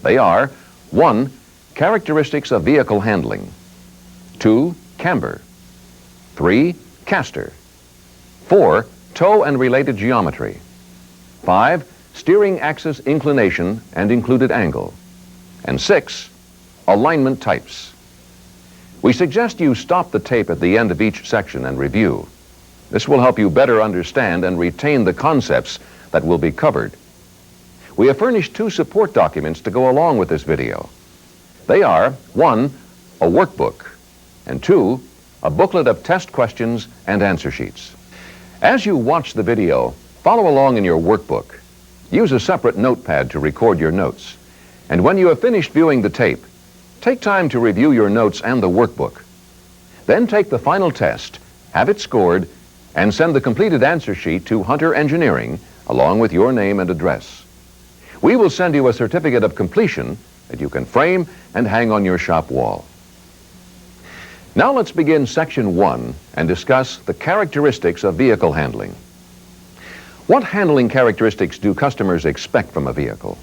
They are: 1, characteristics of vehicle handling; 2, camber; 3, caster; 4, toe and related geometry; 5, steering axis inclination and included angle; and 6, alignment types. We suggest you stop the tape at the end of each section and review. This will help you better understand and retain the concepts that will be covered. We have furnished 2 support documents to go along with this video. They are: 1, a workbook, and 2, a booklet of test questions and answer sheets. As you watch the video, follow along in your workbook. Use a separate notepad to record your notes. And when you have finished viewing the tape, Take time to review your notes and the workbook. Then take the final test, have it scored, and send the completed answer sheet to Hunter Engineering along with your name and address. We will send you a certificate of completion that you can frame and hang on your shop wall. Now let's begin Section 1 and discuss the characteristics of vehicle handling. What handling characteristics do customers expect from a vehicle?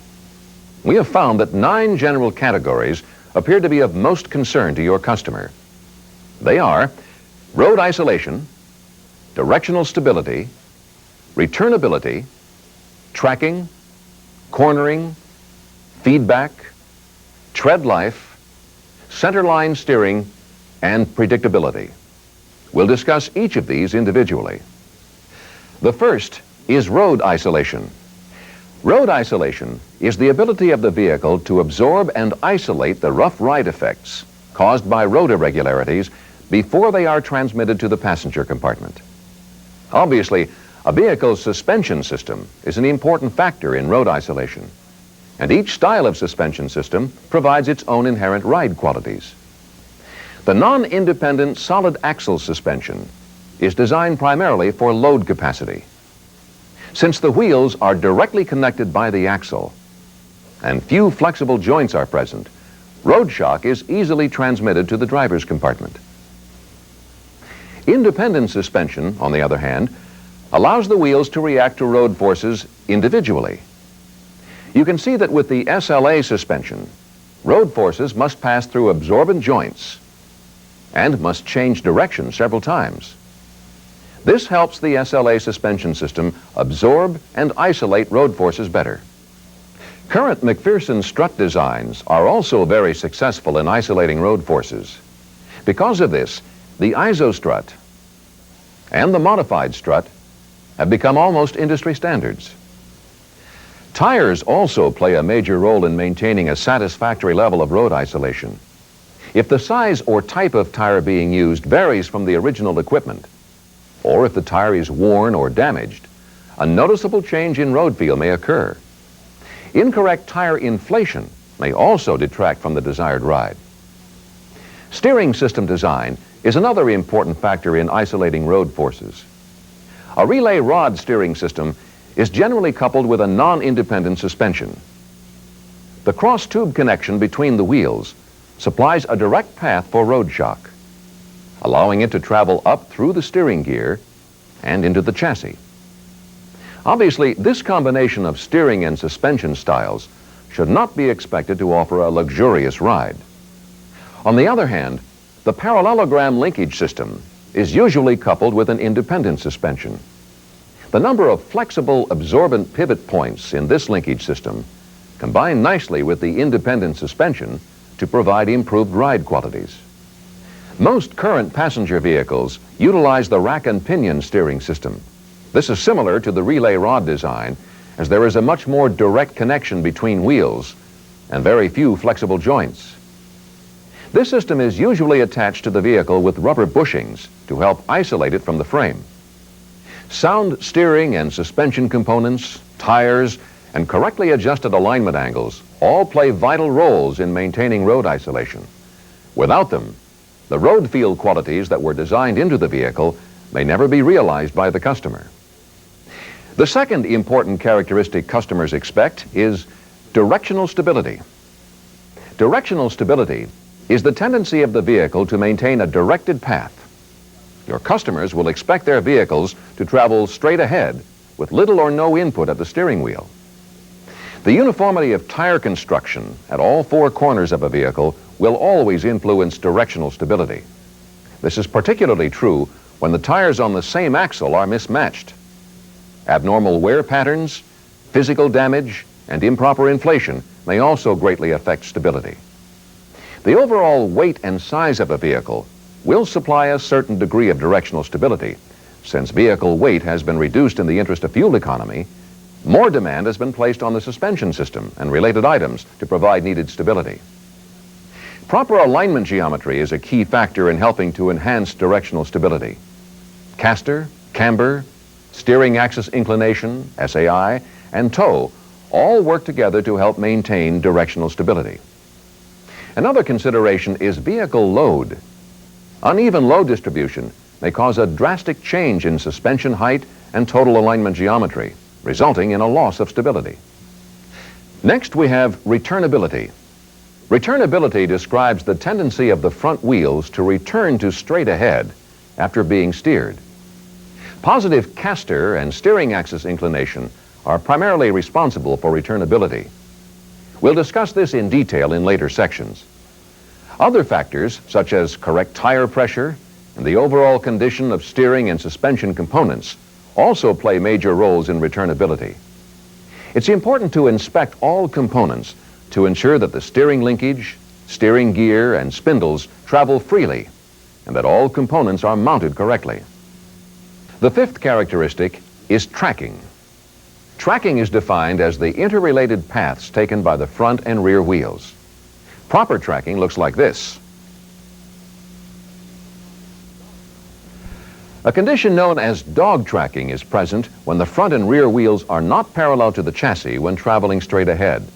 We have found that 9 general categories appear to be of most concern to your customer. They are road isolation, directional stability, returnability, tracking, cornering, feedback, tread life, centerline steering, and predictability. We'll discuss each of these individually. The first is road isolation. Road isolation is the ability of the vehicle to absorb and isolate the rough ride effects caused by road irregularities before they are transmitted to the passenger compartment. Obviously, a vehicle's suspension system is an important factor in road isolation, and each style of suspension system provides its own inherent ride qualities. The non-independent solid axle suspension is designed primarily for load capacity. Since the wheels are directly connected by the axle and few flexible joints are present, road shock is easily transmitted to the driver's compartment. Independent suspension, on the other hand, allows the wheels to react to road forces individually. You can see that with the SLA suspension, road forces must pass through absorbent joints and must change direction several times. This helps the SLA suspension system absorb and isolate road forces better. Current McPherson strut designs are also very successful in isolating road forces. Because of this, the ISO strut and the modified strut have become almost industry standards. Tires also play a major role in maintaining a satisfactory level of road isolation. If the size or type of tire being used varies from the original equipment, or if the tire is worn or damaged, a noticeable change in road feel may occur. Incorrect tire inflation may also detract from the desired ride. Steering system design is another important factor in isolating road forces. A relay rod steering system is generally coupled with a non-independent suspension. The cross-tube connection between the wheels supplies a direct path for road shock, allowing it to travel up through the steering gear and into the chassis. Obviously, this combination of steering and suspension styles should not be expected to offer a luxurious ride. On the other hand, the parallelogram linkage system is usually coupled with an independent suspension. The number of flexible absorbent pivot points in this linkage system combine nicely with the independent suspension to provide improved ride qualities. Most current passenger vehicles utilize the rack and pinion steering system. This is similar to the relay rod design, as there is a much more direct connection between wheels and very few flexible joints. This system is usually attached to the vehicle with rubber bushings to help isolate it from the frame. Sound steering and suspension components, tires, and correctly adjusted alignment angles all play vital roles in maintaining road isolation. Without them, the road feel qualities that were designed into the vehicle may never be realized by the customer. The second important characteristic customers expect is directional stability. Directional stability is the tendency of the vehicle to maintain a directed path. Your customers will expect their vehicles to travel straight ahead with little or no input at the steering wheel. The uniformity of tire construction at all 4 corners of a vehicle will always influence directional stability. This is particularly true when the tires on the same axle are mismatched. Abnormal wear patterns, physical damage, and improper inflation may also greatly affect stability. The overall weight and size of a vehicle will supply a certain degree of directional stability. Since vehicle weight has been reduced in the interest of fuel economy, more demand has been placed on the suspension system and related items to provide needed stability. Proper alignment geometry is a key factor in helping to enhance directional stability. Caster, camber, steering axis inclination, SAI, and toe all work together to help maintain directional stability. Another consideration is vehicle load. Uneven load distribution may cause a drastic change in suspension height and total alignment geometry, resulting in a loss of stability. Next, we have returnability. Returnability describes the tendency of the front wheels to return to straight ahead after being steered. Positive caster and steering axis inclination are primarily responsible for returnability. We'll discuss this in detail in later sections. Other factors, such as correct tire pressure and the overall condition of steering and suspension components, also play major roles in returnability. It's important to inspect all components to ensure that the steering linkage, steering gear, and spindles travel freely and that all components are mounted correctly. The fifth characteristic is tracking. Tracking is defined as the interrelated paths taken by the front and rear wheels. Proper tracking looks like this. A condition known as dog tracking is present when the front and rear wheels are not parallel to the chassis when traveling straight ahead.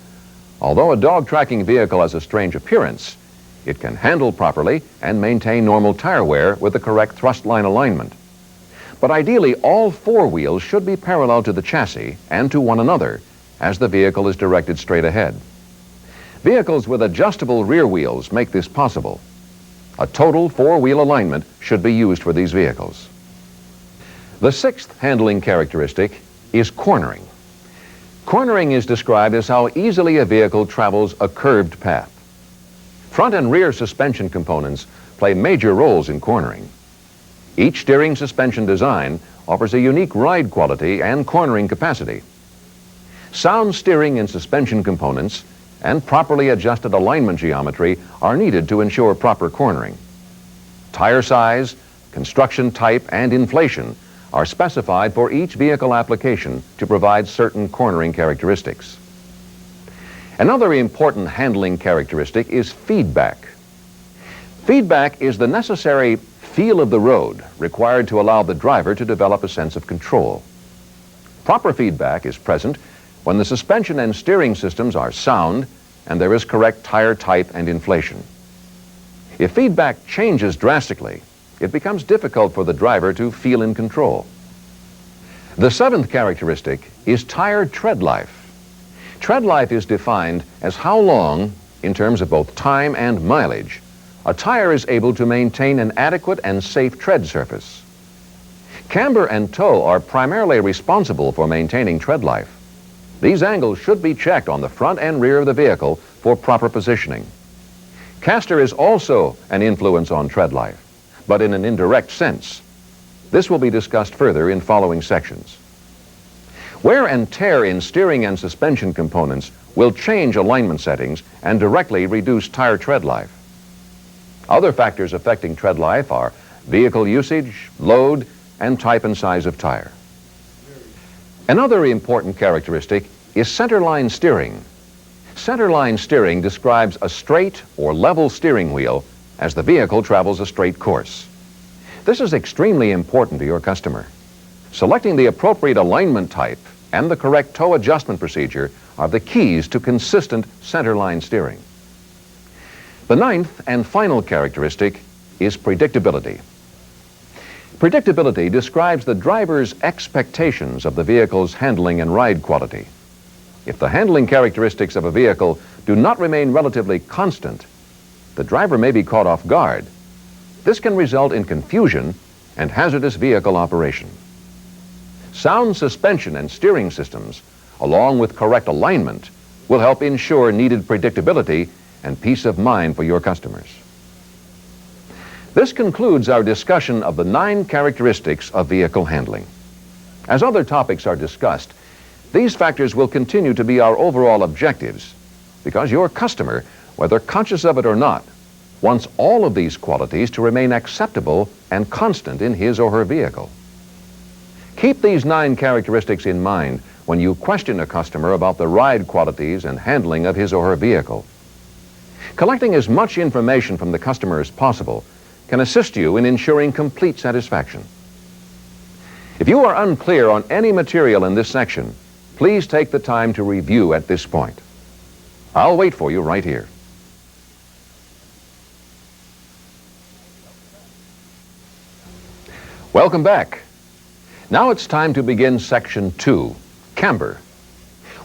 Although a dog tracking vehicle has a strange appearance, it can handle properly and maintain normal tire wear with the correct thrust line alignment. But ideally, all four wheels should be parallel to the chassis and to one another as the vehicle is directed straight ahead. Vehicles with adjustable rear wheels make this possible. A total four-wheel alignment should be used for these vehicles. The sixth handling characteristic is cornering. Cornering is described as how easily a vehicle travels a curved path. Front and rear suspension components play major roles in cornering. Each steering suspension design offers a unique ride quality and cornering capacity. Sound steering and suspension components and properly adjusted alignment geometry are needed to ensure proper cornering. Tire size, construction type, and inflation are specified for each vehicle application to provide certain cornering characteristics. Another important handling characteristic is feedback. Feedback is the necessary feel of the road required to allow the driver to develop a sense of control. Proper feedback is present when the suspension and steering systems are sound and there is correct tire type and inflation. If feedback changes drastically, it becomes difficult for the driver to feel in control. The seventh characteristic is tire tread life. Tread life is defined as how long, in terms of both time and mileage, a tire is able to maintain an adequate and safe tread surface. Camber and toe are primarily responsible for maintaining tread life. These angles should be checked on the front and rear of the vehicle for proper positioning. Caster is also an influence on tread life, but in an indirect sense. This will be discussed further in following sections. Wear and tear in steering and suspension components will change alignment settings and directly reduce tire tread life. Other factors affecting tread life are vehicle usage, load, and type and size of tire. Another important characteristic is centerline steering. Centerline steering describes a straight or level steering wheel as the vehicle travels a straight course. This is extremely important to your customer. Selecting the appropriate alignment type and the correct toe adjustment procedure are the keys to consistent centerline steering. The ninth and final characteristic is predictability. Predictability describes the driver's expectations of the vehicle's handling and ride quality. If the handling characteristics of a vehicle do not remain relatively constant, the driver may be caught off guard. This can result in confusion and hazardous vehicle operation. Sound suspension and steering systems, along with correct alignment, will help ensure needed predictability and peace of mind for your customers. This concludes our discussion of the 9 characteristics of vehicle handling. As other topics are discussed, these factors will continue to be our overall objectives because your customer, whether conscious of it or not, wants all of these qualities to remain acceptable and constant in his or her vehicle. Keep these 9 characteristics in mind when you question a customer about the ride qualities and handling of his or her vehicle. Collecting as much information from the customer as possible can assist you in ensuring complete satisfaction. If you are unclear on any material in this section, please take the time to review at this point. I'll wait for you right here. Welcome back. Now it's time to begin Section 2, camber.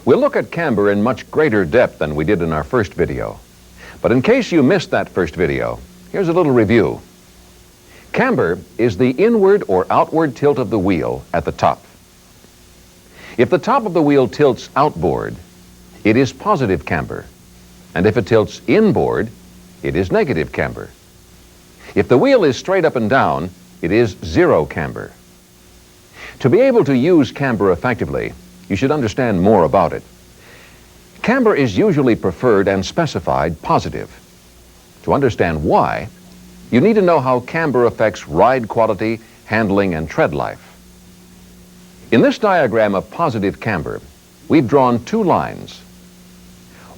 We'll look at camber in much greater depth than we did in our first video. But in case you missed that first video, here's a little review. Camber is the inward or outward tilt of the wheel at the top. If the top of the wheel tilts outboard, it is positive camber. And if it tilts inboard, it is negative camber. If the wheel is straight up and down, it is zero camber. To be able to use camber effectively, you should understand more about it. Camber is usually preferred and specified positive. To understand why, you need to know how camber affects ride quality, handling, and tread life. In this diagram of positive camber, we've drawn two lines.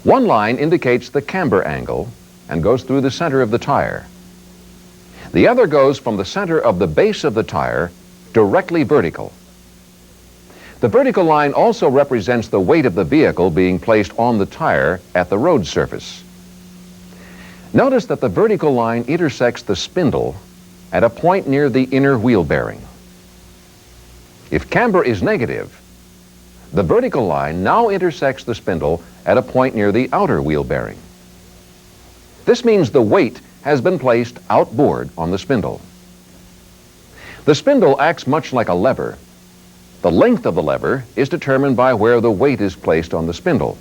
One line indicates the camber angle and goes through the center of the tire. The other goes from the center of the base of the tire directly vertical. The vertical line also represents the weight of the vehicle being placed on the tire at the road surface. Notice that the vertical line intersects the spindle at a point near the inner wheel bearing. If camber is negative, the vertical line now intersects the spindle at a point near the outer wheel bearing. This means the weight has been placed outboard on the spindle. The spindle acts much like a lever. The length of the lever is determined by where the weight is placed on the spindle.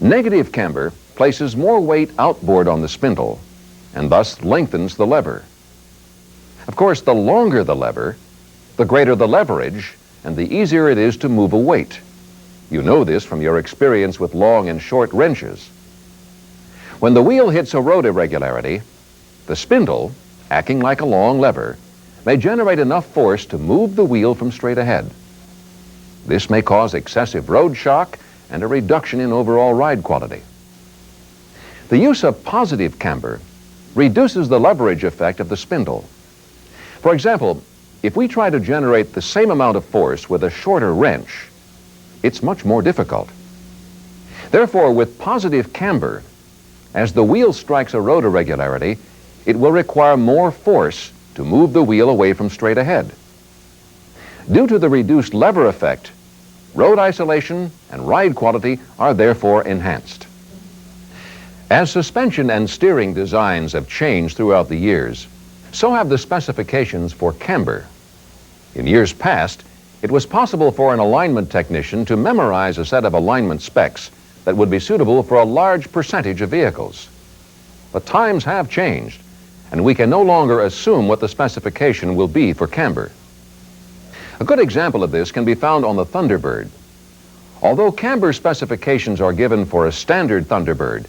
Negative camber places more weight outboard on the spindle and thus lengthens the lever. Of course, the longer the lever, the greater the leverage and the easier it is to move a weight. You know this from your experience with long and short wrenches. When the wheel hits a road irregularity, the spindle, acting like a long lever, may generate enough force to move the wheel from straight ahead. This may cause excessive road shock and a reduction in overall ride quality. The use of positive camber reduces the leverage effect of the spindle. For example, if we try to generate the same amount of force with a shorter wrench, it's much more difficult. Therefore, with positive camber, as the wheel strikes a road irregularity, it will require more force to move the wheel away from straight ahead. Due to the reduced lever effect, road isolation and ride quality are therefore enhanced. As suspension and steering designs have changed throughout the years, so have the specifications for camber. In years past, it was possible for an alignment technician to memorize a set of alignment specs that would be suitable for a large percentage of vehicles. But times have changed, and we can no longer assume what the specification will be for camber. A good example of this can be found on the Thunderbird. Although camber specifications are given for a standard Thunderbird,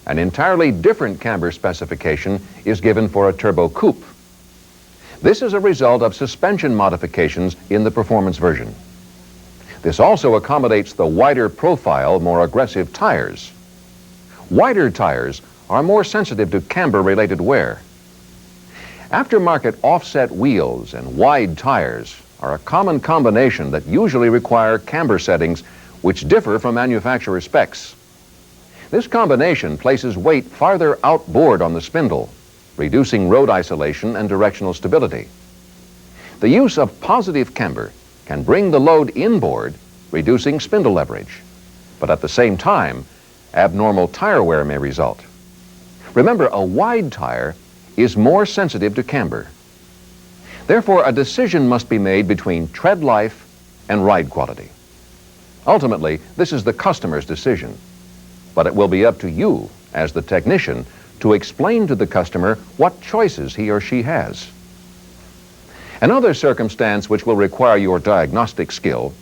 an entirely different camber specification is given for a turbo coupe. This is a result of suspension modifications in the performance version. This also accommodates the wider profile, more aggressive tires. Wider tires are more sensitive to camber-related wear. Aftermarket offset wheels and wide tires are a common combination that usually require camber settings which differ from manufacturer specs. This combination places weight farther outboard on the spindle, reducing road isolation and directional stability. The use of positive camber can bring the load inboard, reducing spindle leverage. But at the same time, abnormal tire wear may result. Remember, a wide tire is more sensitive to camber. Therefore, a decision must be made between tread life and ride quality. Ultimately, this is the customer's decision, but it will be up to you, as the technician, to explain to the customer what choices he or she has. Another circumstance which will require your diagnostic skill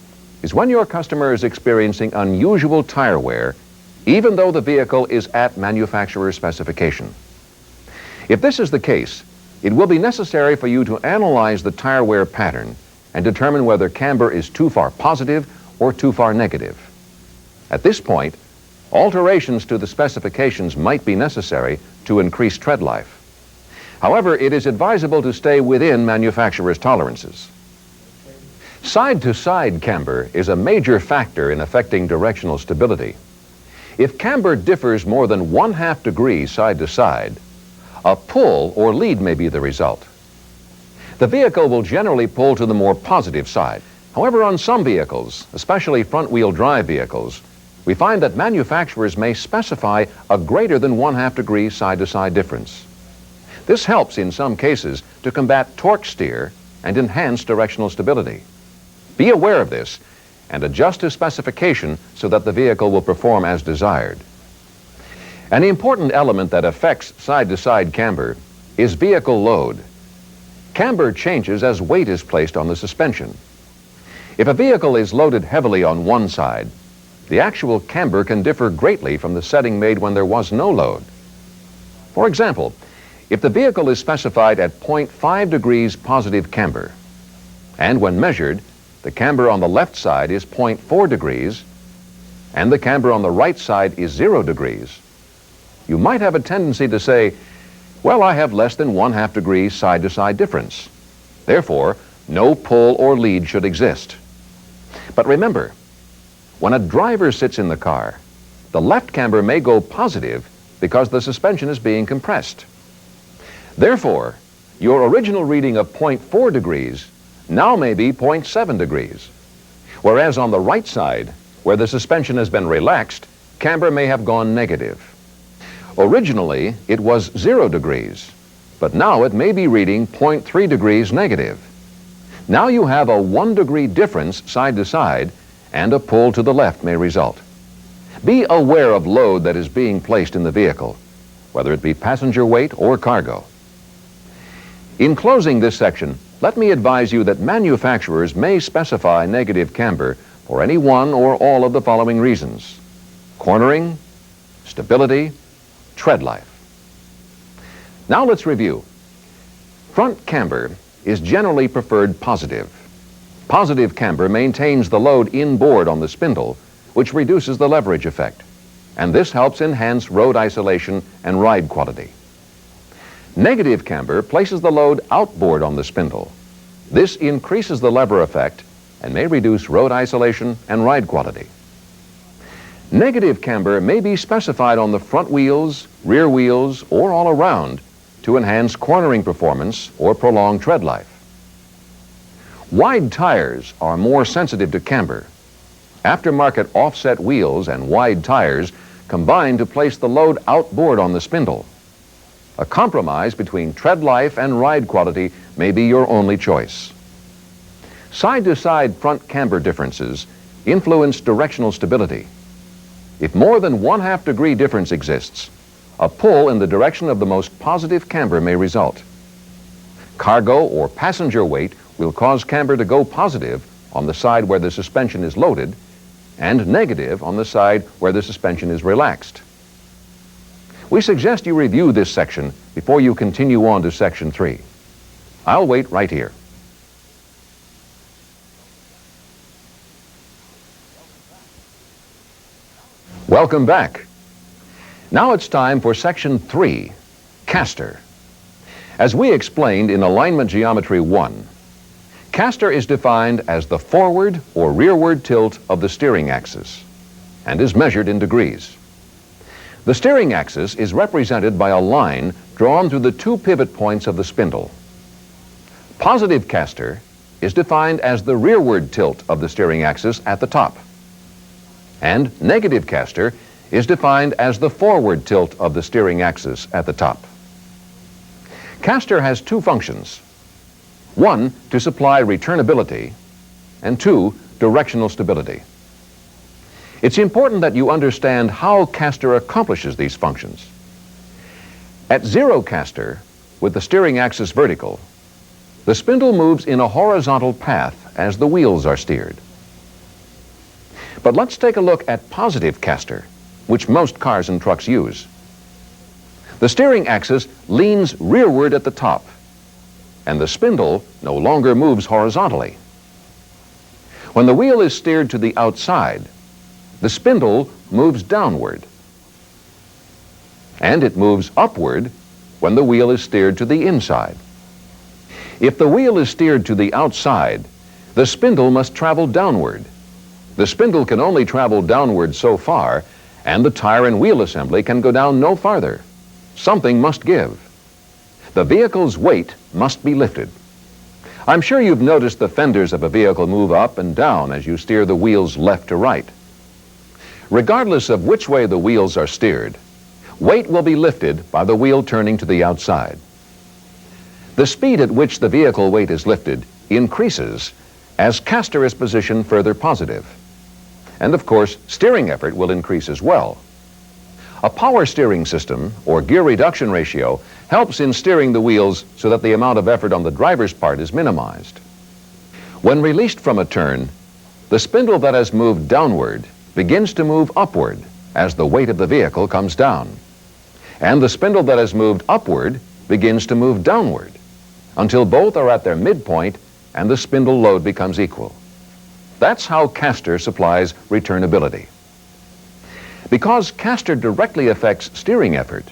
is when your customer is experiencing unusual tire wear, even though the vehicle is at manufacturer specification. If this is the case, it will be necessary for you to analyze the tire wear pattern and determine whether camber is too far positive or too far negative. At this point, alterations to the specifications might be necessary to increase tread life. However, it is advisable to stay within manufacturer's tolerances. Side-to-side camber is a major factor in affecting directional stability. If camber differs more than 1/2 degree side to side, a pull or lead may be the result. The vehicle will generally pull to the more positive side. However, on some vehicles, especially front-wheel drive vehicles, we find that manufacturers may specify a greater than 1/2 degree side-to-side difference. This helps in some cases to combat torque steer and enhance directional stability. Be aware of this and adjust to specification so that the vehicle will perform as desired. An important element that affects side-to-side camber is vehicle load. Camber changes as weight is placed on the suspension. If a vehicle is loaded heavily on one side, the actual camber can differ greatly from the setting made when there was no load. For example, if the vehicle is specified at 0.5 degrees positive camber, and when measured, the camber on the left side is 0.4 degrees, and the camber on the right side is 0 degrees, you might have a tendency to say, well, I have less than 1/2 degree side-to-side difference. Therefore, no pull or lead should exist. But remember, when a driver sits in the car, the left camber may go positive because the suspension is being compressed. Therefore, your original reading of 0.4 degrees now may be 0.7 degrees, whereas on the right side, where the suspension has been relaxed, camber may have gone negative. Originally, it was 0 degrees, but now it may be reading 0.3 degrees negative. Now you have a 1 degree difference side to side, and a pull to the left may result. Be aware of load that is being placed in the vehicle, whether it be passenger weight or cargo. In closing this section, let me advise you that manufacturers may specify negative camber for any one or all of the following reasons: cornering, stability, tread life. Now let's review. Front camber is generally preferred positive. Positive camber maintains the load inboard on the spindle, which reduces the leverage effect, and this helps enhance road isolation and ride quality. Negative camber places the load outboard on the spindle. This increases the lever effect and may reduce road isolation and ride quality. Negative camber may be specified on the front wheels, rear wheels, or all around to enhance cornering performance or prolong tread life. Wide tires are more sensitive to camber. Aftermarket offset wheels and wide tires combine to place the load outboard on the spindle. A compromise between tread life and ride quality may be your only choice. Side-to-side front camber differences influence directional stability. If more than 1/2 degree difference exists, a pull in the direction of the most positive camber may result. Cargo or passenger weight will cause camber to go positive on the side where the suspension is loaded and negative on the side where the suspension is relaxed. We suggest you review this section before you continue on to section 3. I'll wait right here. Welcome back. Now it's time for section 3, caster. As we explained in Alignment Geometry 1, caster is defined as the forward or rearward tilt of the steering axis and is measured in degrees. The steering axis is represented by a line drawn through the 2 pivot points of the spindle. Positive caster is defined as the rearward tilt of the steering axis at the top. And negative caster is defined as the forward tilt of the steering axis at the top. Caster has 2 functions. 1, to supply returnability, and 2, directional stability. It's important that you understand how caster accomplishes these functions. At 0 caster, with the steering axis vertical, the spindle moves in a horizontal path as the wheels are steered. But let's take a look at positive caster, which most cars and trucks use. The steering axis leans rearward at the top, and the spindle no longer moves horizontally. When the wheel is steered to the outside, the spindle moves downward, and it moves upward when the wheel is steered to the inside. If the wheel is steered to the outside, the spindle must travel downward. The spindle can only travel downward so far, and the tire and wheel assembly can go down no farther. Something must give. The vehicle's weight must be lifted. I'm sure you've noticed the fenders of a vehicle move up and down as you steer the wheels left to right. Regardless of which way the wheels are steered, weight will be lifted by the wheel turning to the outside. The speed at which the vehicle weight is lifted increases as caster is positioned further positive. And of course, steering effort will increase as well. A power steering system, or gear reduction ratio, helps in steering the wheels so that the amount of effort on the driver's part is minimized. When released from a turn, the spindle that has moved downward begins to move upward as the weight of the vehicle comes down. And the spindle that has moved upward begins to move downward until both are at their midpoint and the spindle load becomes equal. That's how caster supplies returnability. Because caster directly affects steering effort,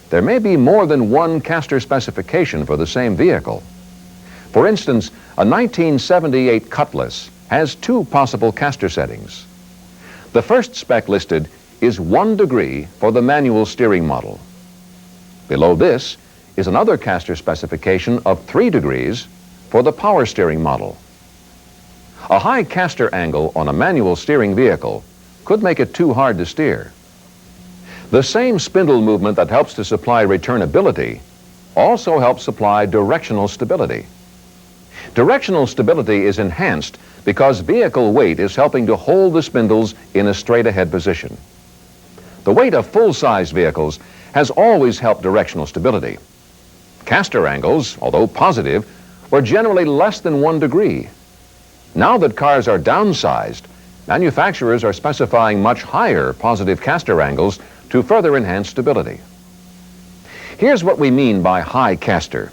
there may be more than one caster specification for the same vehicle. For instance, a 1978 Cutlass has two possible caster settings. The first spec listed is 1 degree for the manual steering model. Below this is another caster specification of 3 degrees for the power steering model. A high caster angle on a manual steering vehicle could make it too hard to steer. The same spindle movement that helps to supply returnability also helps supply directional stability. Directional stability is enhanced because vehicle weight is helping to hold the spindles in a straight-ahead position. The weight of full-size vehicles has always helped directional stability. Caster angles, although positive, were generally less than 1 degree. Now that cars are downsized, manufacturers are specifying much higher positive caster angles to further enhance stability. Here's what we mean by high caster.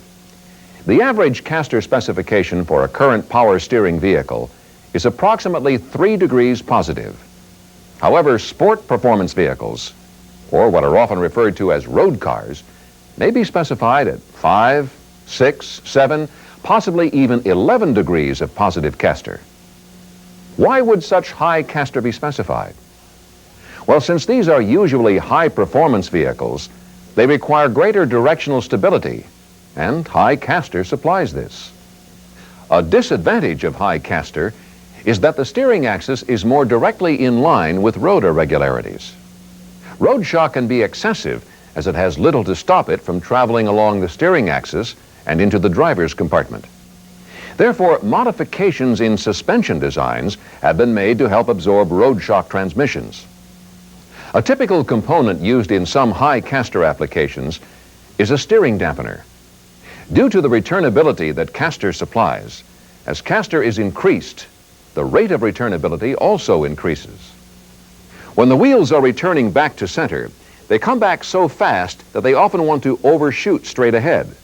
The average caster specification for a current power steering vehicle is approximately 3 degrees positive. However, sport performance vehicles, or what are often referred to as road cars, may be specified at 5, 6, 7, possibly even 11 degrees of positive caster. Why would such high caster be specified? Well, since these are usually high-performance vehicles, they require greater directional stability, and high caster supplies this. A disadvantage of high caster is that the steering axis is more directly in line with road irregularities. Road shock can be excessive as it has little to stop it from traveling along the steering axis and into the driver's compartment. Therefore, modifications in suspension designs have been made to help absorb road shock transmissions. A typical component used in some high caster applications is a steering dampener. Due to the returnability that caster supplies, as caster is increased, the rate of returnability also increases. When the wheels are returning back to center, they come back so fast that they often want to overshoot straight ahead.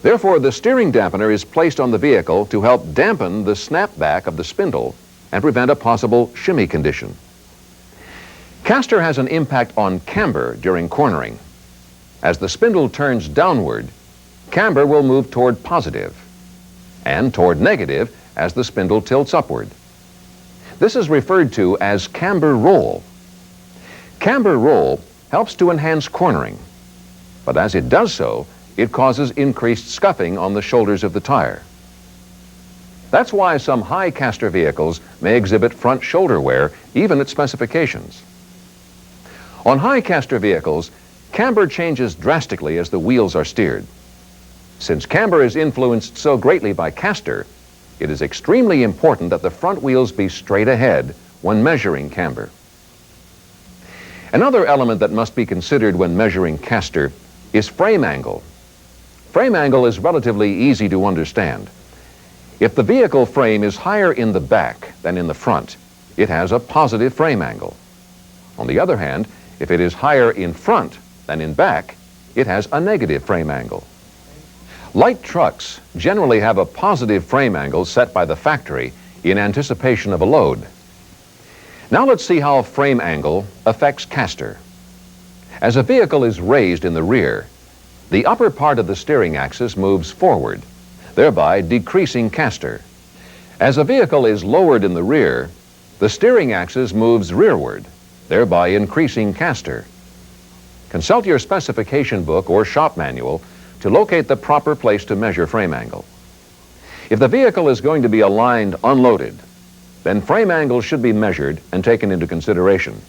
Therefore, the steering dampener is placed on the vehicle to help dampen the snapback of the spindle and prevent a possible shimmy condition. Caster has an impact on camber during cornering. As the spindle turns downward, camber will move toward positive and toward negative as the spindle tilts upward. This is referred to as camber roll. Camber roll helps to enhance cornering, but as it does so, it causes increased scuffing on the shoulders of the tire. That's why some high caster vehicles may exhibit front shoulder wear, even at specifications. On high caster vehicles, camber changes drastically as the wheels are steered. Since camber is influenced so greatly by caster, it is extremely important that the front wheels be straight ahead when measuring camber. Another element that must be considered when measuring caster is frame angle. Frame angle is relatively easy to understand. If the vehicle frame is higher in the back than in the front, it has a positive frame angle. On the other hand, if it is higher in front than in back, it has a negative frame angle. Light trucks generally have a positive frame angle set by the factory in anticipation of a load. Now let's see how frame angle affects caster. As a vehicle is raised in the rear, the upper part of the steering axis moves forward, thereby decreasing caster. As a vehicle is lowered in the rear, the steering axis moves rearward, thereby increasing caster. Consult your specification book or shop manual to locate the proper place to measure frame angle. If the vehicle is going to be aligned unloaded, then frame angles should be measured and taken into consideration.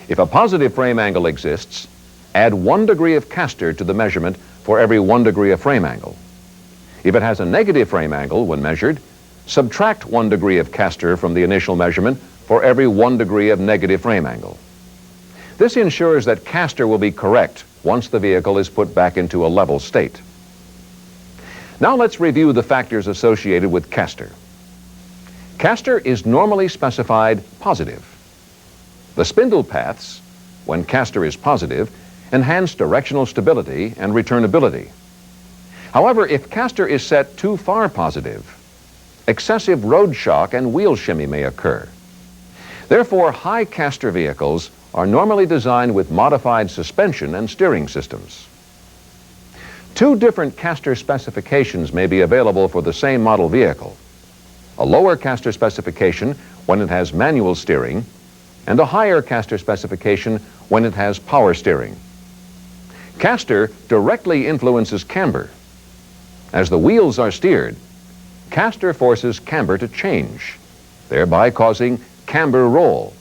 If a positive frame angle exists, add 1 degree of caster to the measurement for every 1 degree of frame angle. If it has a negative frame angle when measured, subtract 1 degree of caster from the initial measurement for every 1 degree of negative frame angle. This ensures that caster will be correct once the vehicle is put back into a level state. Now let's review the factors associated with caster. Caster is normally specified positive. The spindle paths, when caster is positive, enhance directional stability and returnability. However, if caster is set too far positive, excessive road shock and wheel shimmy may occur. Therefore, high caster vehicles are normally designed with modified suspension and steering systems. 2 different caster specifications may be available for the same model vehicle. A lower caster specification when it has manual steering, and a higher caster specification when it has power steering. Caster directly influences camber. As the wheels are steered, caster forces camber to change, thereby causing camber roll,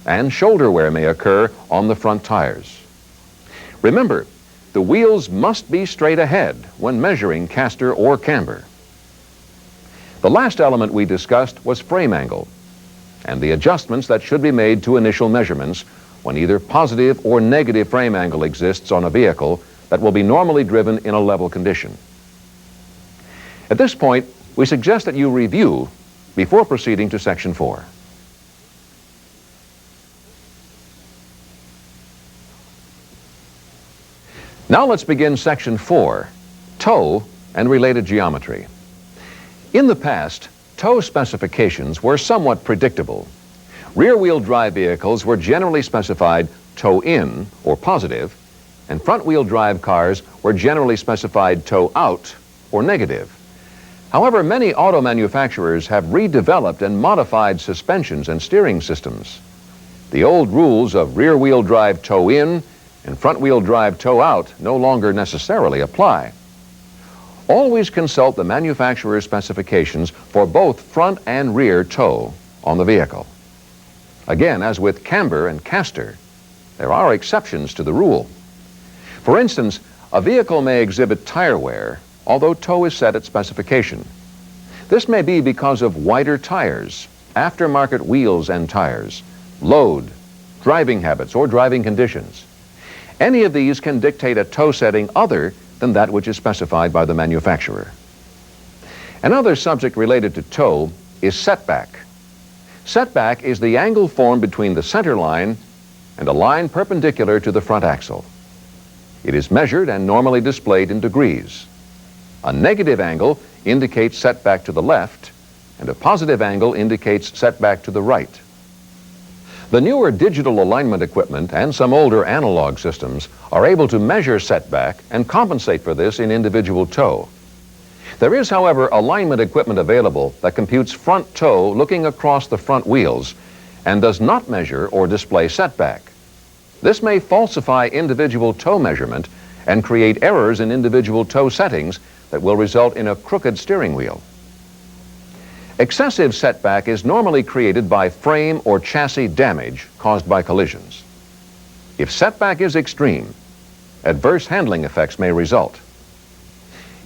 and shoulder wear may occur on the front tires. Remember, the wheels must be straight ahead when measuring caster or camber. The last element we discussed was frame angle, and the adjustments that should be made to initial measurements when either positive or negative frame angle exists on a vehicle that will be normally driven in a level condition. At this point, we suggest that you review before proceeding to Section 4. Now let's begin Section 4, toe and related geometry. In the past, toe specifications were somewhat predictable. Rear-wheel drive vehicles were generally specified toe in, or positive, and front-wheel drive cars were generally specified toe out, or negative. However, many auto manufacturers have redeveloped and modified suspensions and steering systems. The old rules of rear-wheel drive toe in and front-wheel drive toe out no longer necessarily apply. Always consult the manufacturer's specifications for both front and rear toe on the vehicle. Again, as with camber and caster, there are exceptions to the rule. For instance, a vehicle may exhibit tire wear, although toe is set at specification. This may be because of wider tires, aftermarket wheels and tires, load, driving habits, or driving conditions. Any of these can dictate a toe setting other than that which is specified by the manufacturer. Another subject related to toe is setback. Setback is the angle formed between the center line and a line perpendicular to the front axle. It is measured and normally displayed in degrees. A negative angle indicates setback to the left, and a positive angle indicates setback to the right. The newer digital alignment equipment and some older analog systems are able to measure setback and compensate for this in individual toe. There is, however, alignment equipment available that computes front toe looking across the front wheels and does not measure or display setback. This may falsify individual toe measurement and create errors in individual toe settings that will result in a crooked steering wheel. Excessive setback is normally created by frame or chassis damage caused by collisions. If setback is extreme, adverse handling effects may result.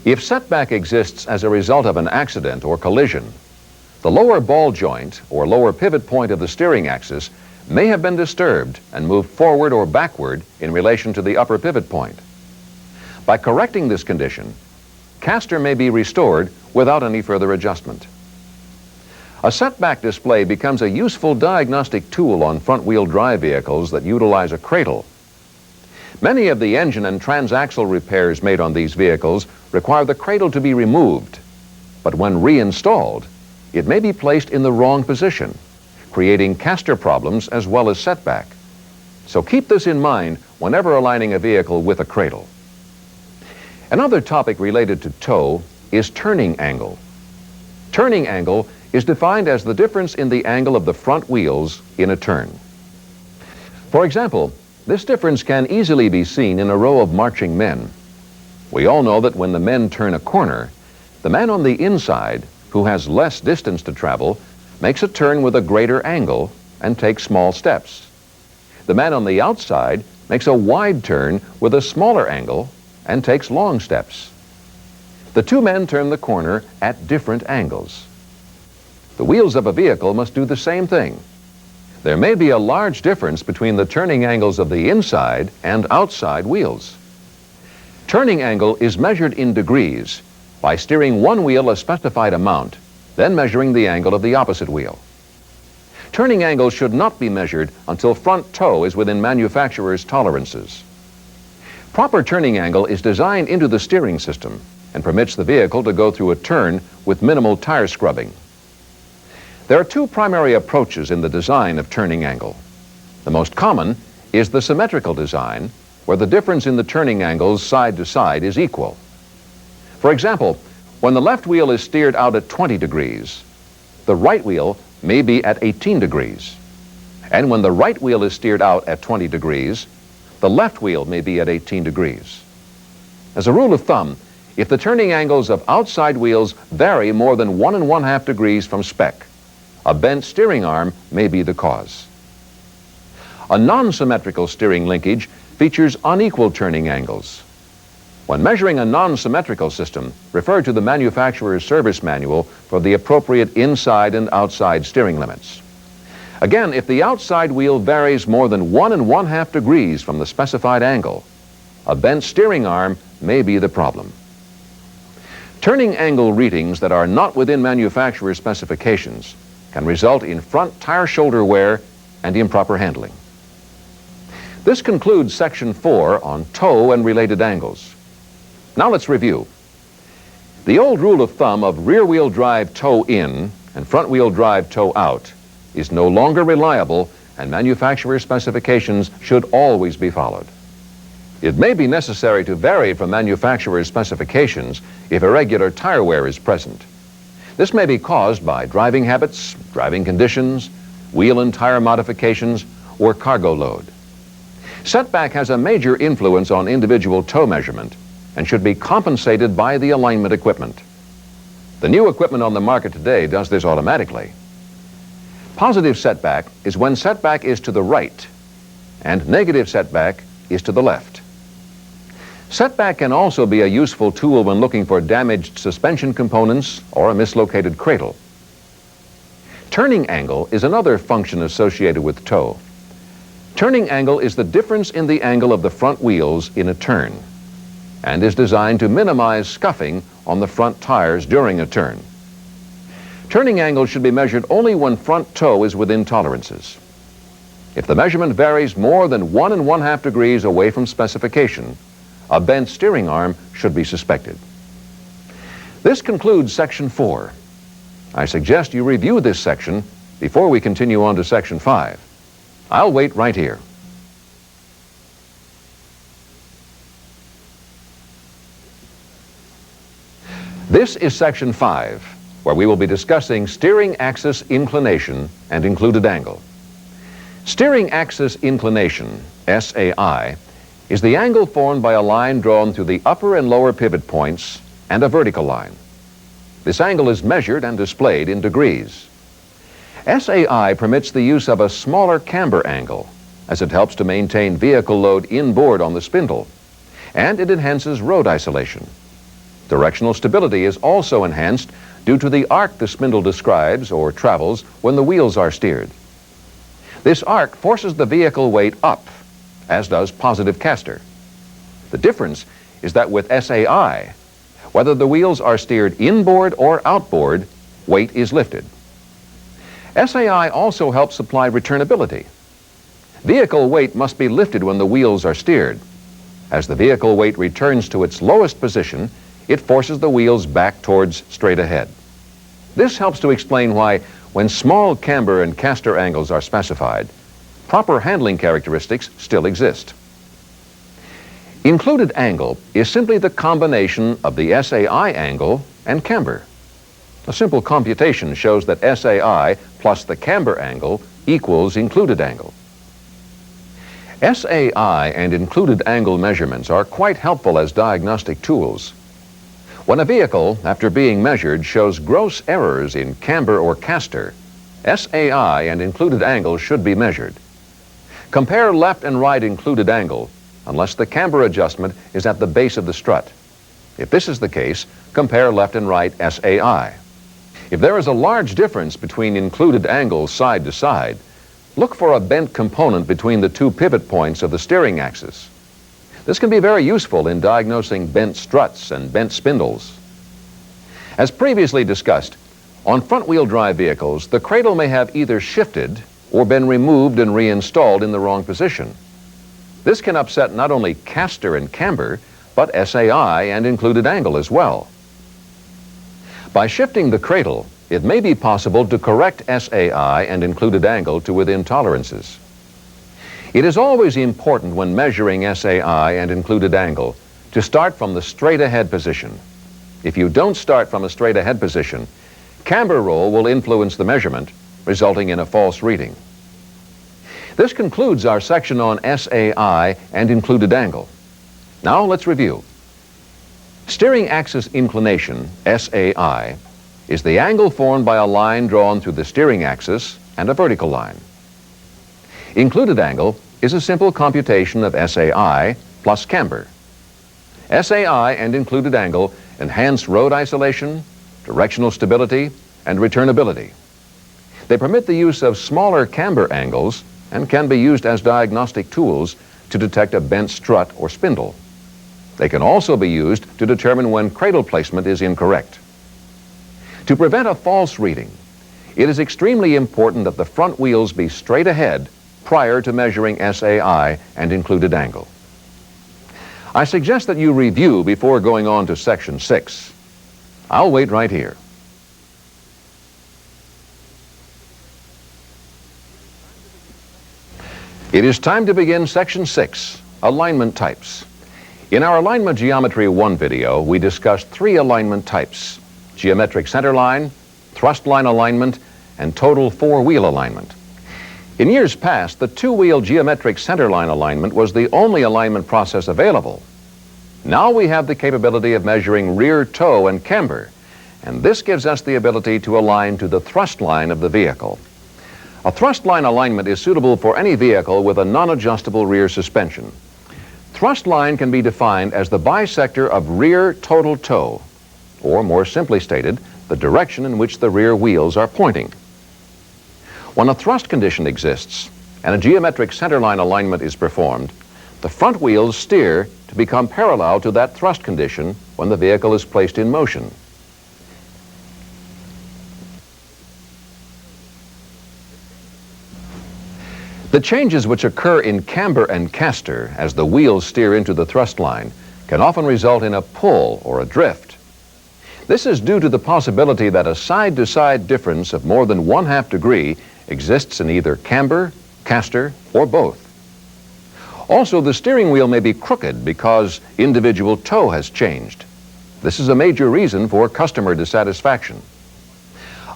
If setback exists as a result of an accident or collision, the lower ball joint or lower pivot point of the steering axis may have been disturbed and moved forward or backward in relation to the upper pivot point. By correcting this condition, caster may be restored without any further adjustment. A setback display becomes a useful diagnostic tool on front-wheel drive vehicles that utilize a cradle. Many of the engine and transaxle repairs made on these vehicles require the cradle to be removed, but when reinstalled, it may be placed in the wrong position, creating caster problems as well as setback. So keep this in mind whenever aligning a vehicle with a cradle. Another topic related to toe is turning angle. Turning angle is defined as the difference in the angle of the front wheels in a turn. For example, this difference can easily be seen in a row of marching men. We all know that when the men turn a corner, The man on the inside, who has less distance to travel, makes a turn with a greater angle and takes small steps. The man on the outside makes a wide turn with a smaller angle and takes long steps. The two men turn the corner at different angles. The wheels of a vehicle must do the same thing. There may be a large difference between the turning angles of the inside and outside wheels. Turning angle is measured in degrees by steering one wheel a specified amount, then measuring the angle of the opposite wheel. Turning angle should not be measured until front toe is within manufacturer's tolerances. Proper turning angle is designed into the steering system and permits the vehicle to go through a turn with minimal tire scrubbing. There are two primary approaches in the design of turning angle. The most common is the symmetrical design, where the difference in the turning angles side to side is equal. For example, when the left wheel is steered out at 20 degrees, the right wheel may be at 18 degrees. And when the right wheel is steered out at 20 degrees, the left wheel may be at 18 degrees. As a rule of thumb, if the turning angles of outside wheels vary more than 1 1/2 degrees from spec, a bent steering arm may be the cause. A non-symmetrical steering linkage features unequal turning angles. When measuring a non-symmetrical system, refer to the manufacturer's service manual for the appropriate inside and outside steering limits. Again, if the outside wheel varies more than 1 1/2 degrees from the specified angle, a bent steering arm may be the problem. Turning angle readings that are not within manufacturer specifications can result in front tire shoulder wear and improper handling. This concludes Section 4 on toe and related angles. Now let's review. The old rule of thumb of rear-wheel drive toe in and front-wheel drive toe out is no longer reliable, and manufacturer specifications should always be followed. It may be necessary to vary from manufacturer specifications if irregular tire wear is present. This may be caused by driving habits, driving conditions, wheel and tire modifications, or cargo load. Setback has a major influence on individual toe measurement and should be compensated by the alignment equipment. The new equipment on the market today does this automatically. Positive setback is when setback is to the right and negative setback is to the left. Setback can also be a useful tool when looking for damaged suspension components or a mislocated cradle. Turning angle is another function associated with toe. Turning angle is the difference in the angle of the front wheels in a turn and is designed to minimize scuffing on the front tires during a turn. Turning angle should be measured only when front toe is within tolerances. If the measurement varies more than 1 1/2 degrees away from specification, a bent steering arm should be suspected. This concludes Section 4. I suggest you review this section before we continue on to Section 5. I'll wait right here. This is Section 5, where we will be discussing steering axis inclination and included angle. Steering axis inclination, SAI, is the angle formed by a line drawn through the upper and lower pivot points and a vertical line. This angle is measured and displayed in degrees. SAI permits the use of a smaller camber angle, as it helps to maintain vehicle load inboard on the spindle, and it enhances road isolation. Directional stability is also enhanced due to the arc the spindle describes or travels when the wheels are steered. This arc forces the vehicle weight up, as does positive caster. The difference is that with SAI, whether the wheels are steered inboard or outboard, weight is lifted. SAI also helps supply returnability. Vehicle weight must be lifted when the wheels are steered. As the vehicle weight returns to its lowest position, it forces the wheels back towards straight ahead. This helps to explain why, when small camber and caster angles are specified, proper handling characteristics still exist. Included angle is simply the combination of the SAI angle and camber. A simple computation shows that SAI plus the camber angle equals included angle. SAI and included angle measurements are quite helpful as diagnostic tools. When a vehicle, after being measured, shows gross errors in camber or caster, SAI and included angle should be measured. Compare left and right included angle unless the camber adjustment is at the base of the strut. If this is the case, compare left and right SAI. If there is a large difference between included angles side to side, look for a bent component between the two pivot points of the steering axis. This can be very useful in diagnosing bent struts and bent spindles. As previously discussed, on front-wheel drive vehicles, the cradle may have either shifted or been removed and reinstalled in the wrong position. This can upset not only caster and camber, but SAI and included angle as well. By shifting the cradle, it may be possible to correct SAI and included angle to within tolerances. It is always important when measuring SAI and included angle to start from the straight ahead position. If you don't start from a straight ahead position, camber roll will influence the measurement, resulting in a false reading. This concludes our section on SAI and included angle. Now let's review. Steering axis inclination, SAI, is the angle formed by a line drawn through the steering axis and a vertical line. Included angle is a simple computation of SAI plus camber. SAI and included angle enhance road isolation, directional stability, and returnability. They permit the use of smaller camber angles and can be used as diagnostic tools to detect a bent strut or spindle. They can also be used to determine when cradle placement is incorrect. To prevent a false reading, it is extremely important that the front wheels be straight ahead prior to measuring SAI and included angle. I suggest that you review before going on to Section 6. I'll wait right here. It is time to begin Section 6, Alignment Types. In our Alignment Geometry 1 video, we discussed 3 alignment types: geometric centerline, thrust line alignment, and total 4-wheel alignment. In years past, the 2-wheel geometric centerline alignment was the only alignment process available. Now we have the capability of measuring rear toe and camber, and this gives us the ability to align to the thrust line of the vehicle. A thrust line alignment is suitable for any vehicle with a non-adjustable rear suspension. Thrust line can be defined as the bisector of rear total toe, or more simply stated, the direction in which the rear wheels are pointing. When a thrust condition exists and a geometric centerline alignment is performed, the front wheels steer to become parallel to that thrust condition when the vehicle is placed in motion. The changes which occur in camber and caster as the wheels steer into the thrust line can often result in a pull or a drift. This is due to the possibility that a side-to-side difference of more than 1/2 degree exists in either camber, caster, or both. Also, the steering wheel may be crooked because individual toe has changed. This is a major reason for customer dissatisfaction.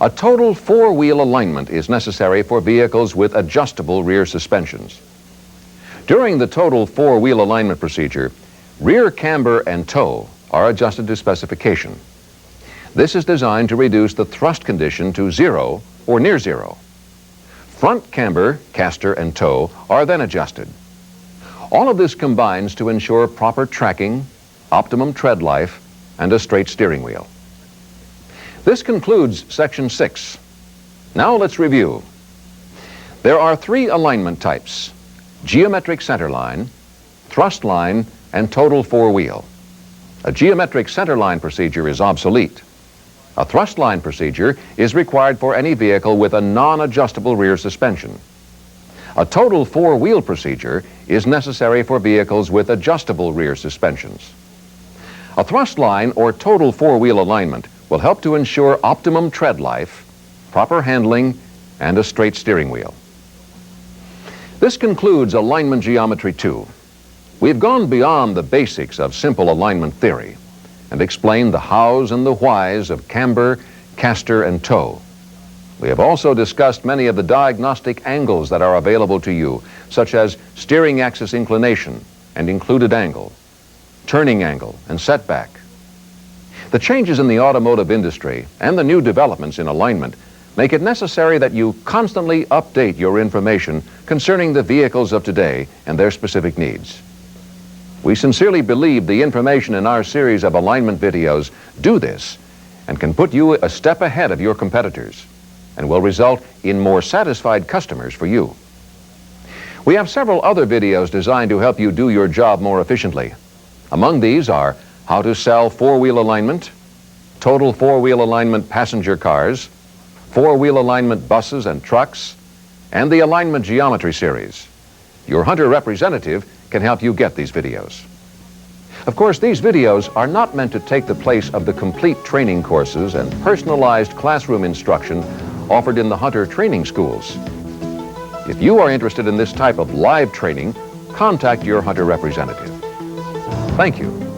A total 4-wheel alignment is necessary for vehicles with adjustable rear suspensions. During the total 4-wheel alignment procedure, rear camber and toe are adjusted to specification. This is designed to reduce the thrust condition to 0 or near 0. Front camber, caster, and toe are then adjusted. All of this combines to ensure proper tracking, optimum tread life, and a straight steering wheel. This concludes Section 6. Now let's review. There are 3 alignment types: geometric centerline, thrust line, and total 4-wheel. A geometric centerline procedure is obsolete. A thrust line procedure is required for any vehicle with a non-adjustable rear suspension. A total 4-wheel procedure is necessary for vehicles with adjustable rear suspensions. A thrust line or total 4-wheel alignment will help to ensure optimum tread life, proper handling, and a straight steering wheel. This concludes Alignment Geometry 2. We've gone beyond the basics of simple alignment theory and explained the hows and the whys of camber, caster, and toe. We have also discussed many of the diagnostic angles that are available to you, such as steering axis inclination and included angle, turning angle, and setback. The changes in the automotive industry and the new developments in alignment make it necessary that you constantly update your information concerning the vehicles of today and their specific needs. We sincerely believe the information in our series of alignment videos do this and can put you a step ahead of your competitors and will result in more satisfied customers for you. We have several other videos designed to help you do your job more efficiently. Among these are how to sell four-wheel alignment, total four-wheel alignment passenger cars, four-wheel alignment buses and trucks, and the alignment geometry series. Your Hunter representative can help you get these videos. Of course, these videos are not meant to take the place of the complete training courses and personalized classroom instruction offered in the Hunter training schools. If you are interested in this type of live training, contact your Hunter representative. Thank you.